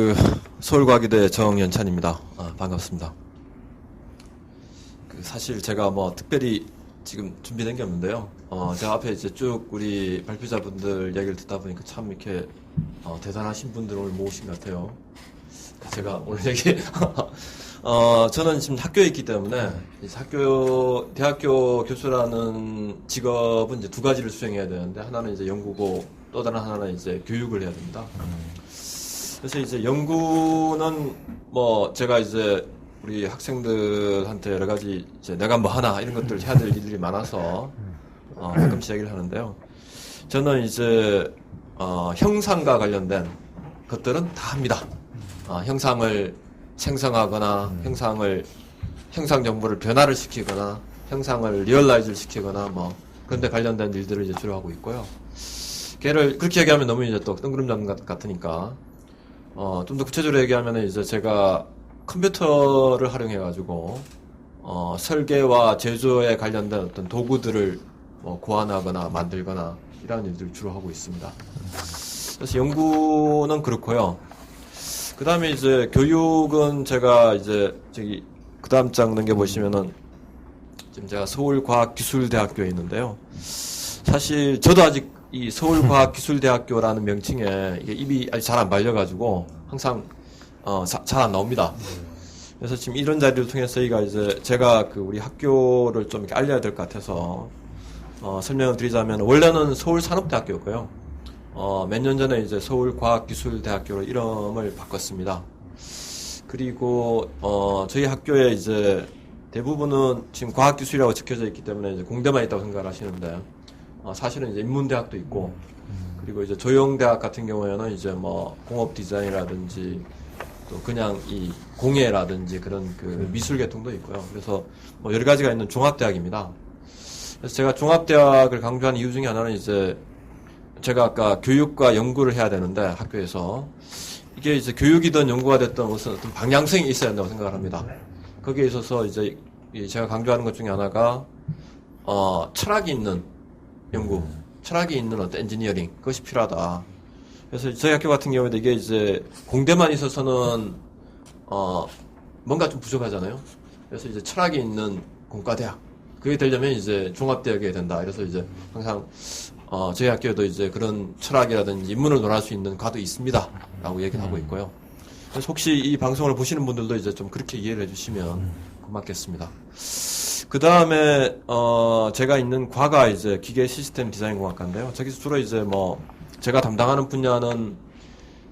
서울과기대 정연찬입니다. 반갑습니다. 사실 제가 뭐 특별히 지금 준비된 게 없는데요. 제가 앞에 이제 쭉 우리 발표자분들 얘기를 듣다 보니까 참 이렇게 대단하신 분들을 오늘 모으신 것 같아요. 제가 오늘 얘기 저는 지금 학교에 있기 때문에 대학교 교수라는 직업은 이제 두 가지를 수행해야 되는데 하나는 이제 연구고 또 다른 하나는 이제 교육을 해야 됩니다. 그래서 이제 연구는 뭐 제가 이제 우리 학생들한테 여러 가지 이제 내가 뭐 하나 이런 것들 해야 될 일들이 많아서 가끔씩 얘기를 하는데요. 저는 이제 형상과 관련된 것들은 다 합니다. 형상을 생성하거나 형상 정보를 변화를 시키거나 형상을 리얼라이즈를 시키거나 뭐 그런 데 관련된 일들을 이제 주로 하고 있고요. 걔를 그렇게 얘기하면 너무 이제 또 뜬구름 잡는 것 같으니까 좀 더 구체적으로 얘기하면 이제 제가 컴퓨터를 활용해가지고 설계와 제조에 관련된 어떤 도구들을 고안하거나 만들거나 이런 일들을 주로 하고 있습니다. 그래서 연구는 그렇고요. 그 다음에 이제 교육은 제가 이제 그 다음 장 넘겨보시면은 지금 제가 서울과학기술대학교에 있는데요. 사실 저도 아직 이 서울과학기술대학교라는 명칭에 이게 입이 아직 잘 안 발려가지고 항상 잘 안 나옵니다. 그래서 지금 이런 자리를 통해서 제가 우리 학교를 좀 이렇게 알려야 될 것 같아서 설명을 드리자면 원래는 서울산업대학교였고요. 몇 년 전에 이제 서울과학기술대학교로 이름을 바꿨습니다. 그리고 저희 학교에 이제 대부분은 지금 과학기술이라고 적혀져 있기 때문에 이제 공대만 있다고 생각을 하시는데 사실은 이제 인문대학도 있고 그리고 이제 조영대학 같은 경우에는 이제 뭐 공업디자인이라든지 또 그냥 이 공예라든지 그런 미술 계통도 있고요. 그래서 뭐 여러 가지가 있는 종합대학입니다. 그래서 제가 종합대학을 강조하는 이유 중에 하나는 이제 제가 아까 교육과 연구를 해야 되는데 학교에서 이게 이제 교육이든 연구가 됐든 무슨 어떤 방향성이 있어야 된다고 생각을 합니다. 거기에 있어서 이제 제가 강조하는 것 중에 하나가 철학이 있는 연구, 철학이 있는 어떤 엔지니어링 그것이 필요하다. 그래서 저희 학교 같은 경우에도 이게 이제 공대만 있어서는 뭔가 좀 부족하잖아요. 그래서 이제 철학이 있는 공과대학 그게 되려면 이제 종합대학이 된다. 그래서 이제 항상 저희 학교에도 이제 그런 철학이라든지 인문을 논할 수 있는 과도 있습니다라고 얘기를 하고 있고요. 그래서 혹시 이 방송을 보시는 분들도 이제 좀 그렇게 이해를 해주시면 고맙겠습니다. 그 다음에 제가 있는 과가 이제 기계 시스템 디자인 공학과인데요. 저기서 주로 이제 뭐 제가 담당하는 분야는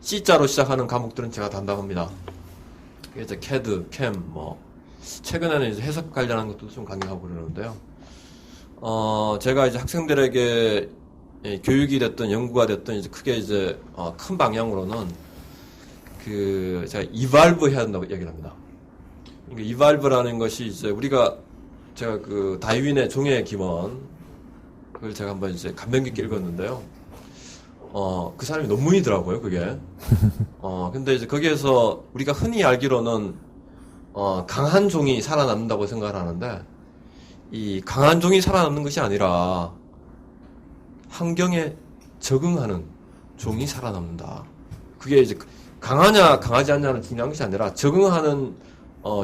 C자로 시작하는 과목들은 제가 담당합니다. 이제 CAD, CAM 뭐 최근에는 이제 해석 관련한 것도 좀 강의하고 그러는데요. 제가 이제 학생들에게 교육이 됐든 연구가 됐든 이제 크게 이제 큰 방향으로는 그 제가 이발브 해야 된다고 얘기를 합니다. 그러니까 이발브라는 것이 이제 제가 그 다윈의 종의 기원 그걸 제가 한번 이제 감명 깊게 읽었는데요. 그 사람이 논문이더라고요, 그게. 근데 이제 거기에서 우리가 흔히 알기로는 강한 종이 살아남는다고 생각을 하는데 이 강한 종이 살아남는 것이 아니라 환경에 적응하는 종이 살아남는다. 그게 이제 강하냐 강하지 않냐는 중요한 것이 아니라 적응하는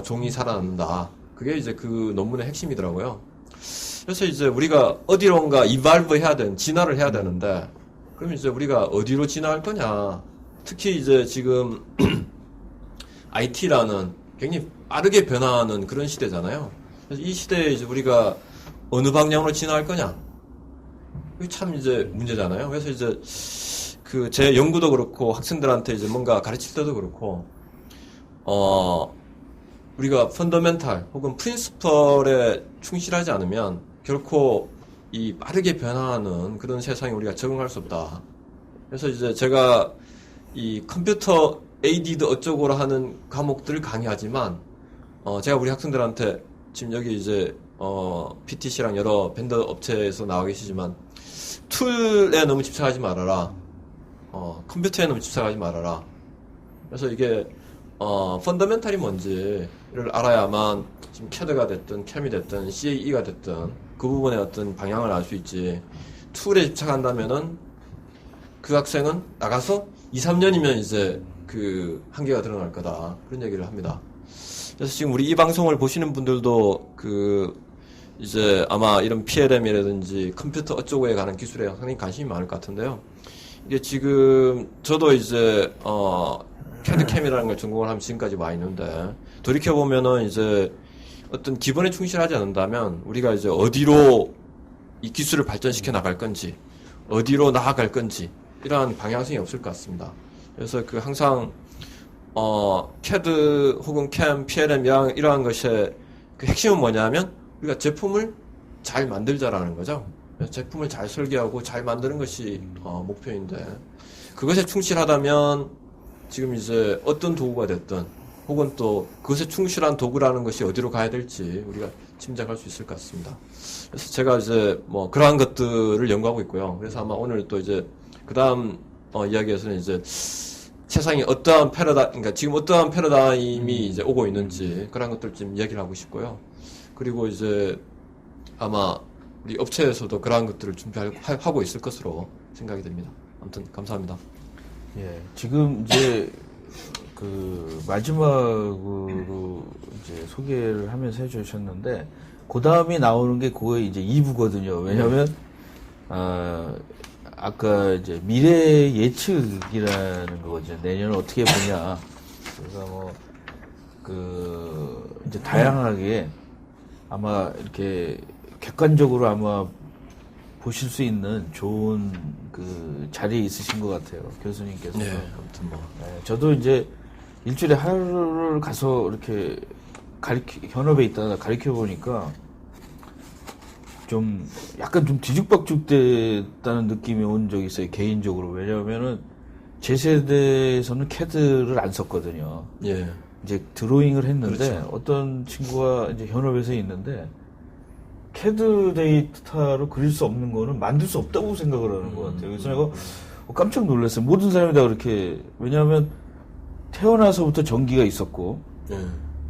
종이 살아남는다. 그게 이제 그 논문의 핵심이더라고요. 그래서 이제 우리가 어디론가 이발브 진화를 해야 되는데 그럼 이제 우리가 어디로 진화할 거냐. 특히 이제 지금 IT라는 굉장히 빠르게 변화하는 그런 시대잖아요. 그래서 이 시대에 이제 우리가 어느 방향으로 진화할 거냐. 이게 참 이제 문제잖아요. 그래서 이제 그 제 연구도 그렇고 학생들한테 이제 뭔가 가르칠 때도 그렇고 우리가 펀더멘탈 혹은 프린시펄에 충실하지 않으면 결코 이 빠르게 변화하는 그런 세상에 우리가 적응할 수 없다. 그래서 이제 제가 이 컴퓨터 에이디드 어쩌고로 하는 과목들을 강의하지만 제가 우리 학생들한테 지금 여기 이제 PTC랑 여러 벤더 업체에서 나와 계시지만 툴에 너무 집착하지 말아라. 컴퓨터에 너무 집착하지 말아라. 그래서 이게 펀더멘탈이 뭔지를 알아야만 지금 CAD가 됐든 캠이 됐든 CAE가 됐든 그 부분의 어떤 방향을 알 수 있지. 툴에 집착한다면은 그 학생은 나가서 2, 3년이면 이제 그 한계가 드러날 거다. 그런 얘기를 합니다. 그래서 지금 우리 이 방송을 보시는 분들도 이제 아마 이런 PLM이라든지 컴퓨터 어쩌고에 관한 기술에 상당히 관심이 많을 것 같은데요. 이게 지금 저도 이제 CAD 캠이라는 걸 전공을 하면 지금까지 와 있는데 돌이켜보면은 이제 어떤 기본에 충실하지 않는다면 우리가 이제 어디로 이 기술을 발전시켜 나갈 건지 어디로 나아갈 건지 이러한 방향성이 없을 것 같습니다. 그래서 항상 CAD 혹은 캠, PLM 이러한 것의 그 핵심은 뭐냐면 우리가 제품을 잘 만들자라는 거죠. 제품을 잘 설계하고 잘 만드는 것이 목표인데 그것에 충실하다면 지금 이제 어떤 도구가 됐든 혹은 또 그것에 충실한 도구라는 것이 어디로 가야 될지 우리가 짐작할 수 있을 것 같습니다. 그래서 제가 이제 그러한 것들을 연구하고 있고요. 그래서 아마 오늘 또 이제 그 다음 이야기에서는 이제 세상에 그러니까 지금 어떠한 패러다임이 이제 오고 있는지 그런 것들 좀 이야기를 하고 싶고요. 그리고 이제 아마 우리 업체에서도 그러한 것들을 준비하고 있을 것으로 생각이 됩니다. 아무튼 감사합니다. 예, 지금 이제 그 마지막으로 이제 소개를 하면서 해주셨는데 그 다음이 나오는 게 그거 이제 2부거든요. 왜냐하면 아까 이제 미래 예측이라는 거죠. 내년을 어떻게 보냐. 그래서 이제 다양하게 아마 이렇게 객관적으로 아마 보실 수 있는 좋은 그 자리에 있으신 것 같아요. 교수님께서. 네, 아무튼 네, 저도 이제 일주일에 하루를 가서 이렇게 현업에 있다가 가르쳐 보니까 좀 약간 좀 뒤죽박죽 됐다는 느낌이 온 적이 있어요. 개인적으로. 왜냐하면은 제 세대에서는 CAD를 안 썼거든요. 예. 이제 드로잉을 했는데 그렇죠. 어떤 친구가 이제 현업에서 있는데 CAD 데이터로 그릴 수 없는 거는 만들 수 없다고 생각을 하는 것 같아요. 그래서 내가 깜짝 놀랐어요. 모든 사람이 다 그렇게. 왜냐하면 태어나서부터 전기가 있었고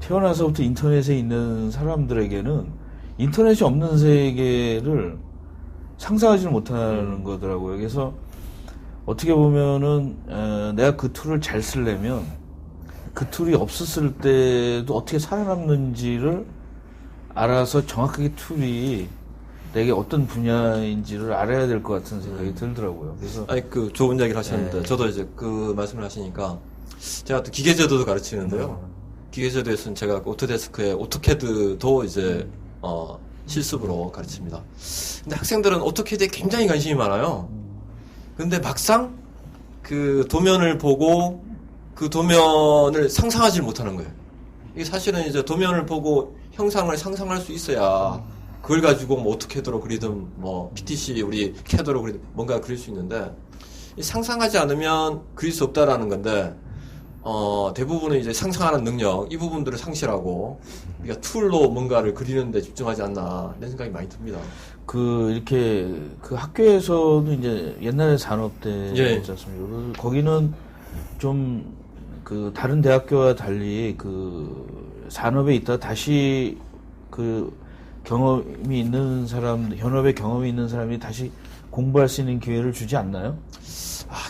태어나서부터 인터넷에 있는 사람들에게는 인터넷이 없는 세계를 상상하지는 못하는 거더라고요. 그래서 어떻게 보면은 내가 그 툴을 잘 쓰려면 그 툴이 없었을 때도 어떻게 살아남는지를 알아서 정확하게 툴이 내게 어떤 분야인지를 알아야 될 것 같은 생각이 들더라고요. 그래서 좋은 이야기를 하셨는데 저도 이제 그 말씀을 하시니까 제가 또 기계제도도 가르치는데요. 기계제도에서는 제가 오토데스크에 오토캐드도 이제 실습으로 가르칩니다. 근데 학생들은 오토캐드에 굉장히 관심이 많아요. 근데 막상 그 도면을 보고 그 도면을 상상하지 못하는 거예요. 이게 사실은 이제 도면을 보고 형상을 상상할 수 있어야 그걸 가지고 뭐 어떻게든 그리든 뭐 PTC 우리 캐더로 그리든 뭔가 그릴 수 있는데 상상하지 않으면 그릴 수 없다라는 건데 대부분은 이제 상상하는 능력 이 부분들을 상실하고 우리가 툴로 뭔가를 그리는데 집중하지 않나 이런 생각이 많이 듭니다. 이렇게 그 학교에서도 이제 옛날에 산업대 예. 있지 않습니까? 거기는 좀 그 다른 대학교와 달리 그 산업에 있다 다시 그 경험이 있는 사람, 현업에 경험이 있는 사람이 다시 공부할 수 있는 기회를 주지 않나요?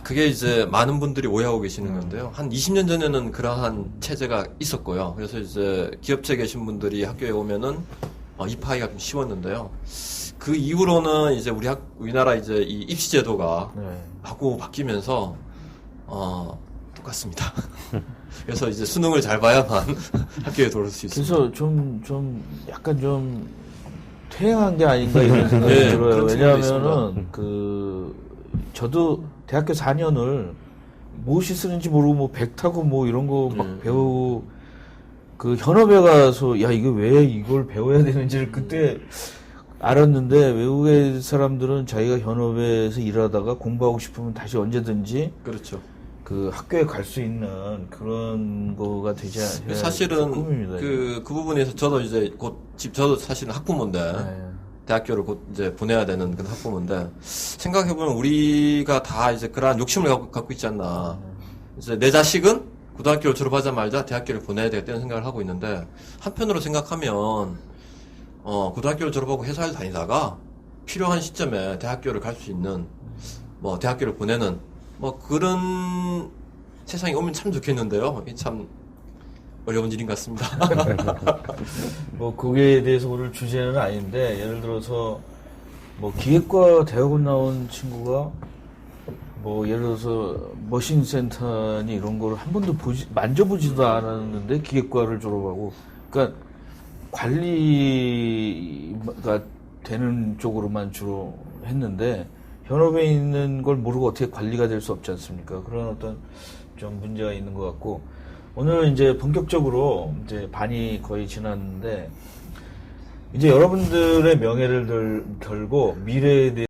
그게 이제 많은 분들이 오해하고 계시는 건데요. 한 20년 전에는 그러한 체제가 있었고요. 그래서 이제 기업체에 계신 분들이 학교에 오면은 입학하기가 좀 쉬웠는데요. 그 이후로는 이제 우리나라 이제 이 입시 제도가 네. 하고 바뀌면서 똑같습니다. 그래서 이제 수능을 잘 봐야만 학교에 들어올 수 있습니다. 그래서 좀 약간 좀 퇴행한 게 아닌가 이런 생각이 네, 들어요. 그런 생각이 왜냐하면은 저도 대학교 4년을 무엇이 쓰는지 모르고 뭐 백 타고 뭐 이런 거 막 배우고 그 현업에 가서 야 이거 왜 이걸 배워야 되는지를 그때 알았는데 외국의 사람들은 자기가 현업에서 일하다가 공부하고 싶으면 다시 언제든지 그렇죠. 그 학교에 갈 수 있는 그런 거가 되지 않아요. 사실은 꿈입니다. 그 부분에서 저도 이제 저도 사실은 학부모인데 네. 대학교를 곧 이제 보내야 되는 그런 학부모인데 생각해보면 우리가 다 이제 그러한 욕심을 갖고 있지 않나. 이제 내 자식은 고등학교를 졸업하자마자 대학교를 보내야 되겠다는 생각을 하고 있는데 한편으로 생각하면 고등학교를 졸업하고 회사를 다니다가 필요한 시점에 대학교를 갈 수 있는 뭐 대학교를 보내는 뭐 그런 세상이 오면 참 좋겠는데요. 이게 참 어려운 일인 것 같습니다. 뭐 거기에 대해서 오늘 주제는 아닌데 예를 들어서 뭐 기획과 대학원 나온 친구가 뭐 예를 들어서 머신 센터니 이런 거를 한 번도 만져보지도 않았는데 기획과를 졸업하고 그러니까 관리가 되는 쪽으로만 주로 했는데 현업에 있는 걸 모르고 어떻게 관리가 될 수 없지 않습니까? 그런 어떤 좀 문제가 있는 것 같고 오늘 이제 본격적으로 이제 반이 거의 지났는데 이제 여러분들의 명예를 걸고 미래에 대해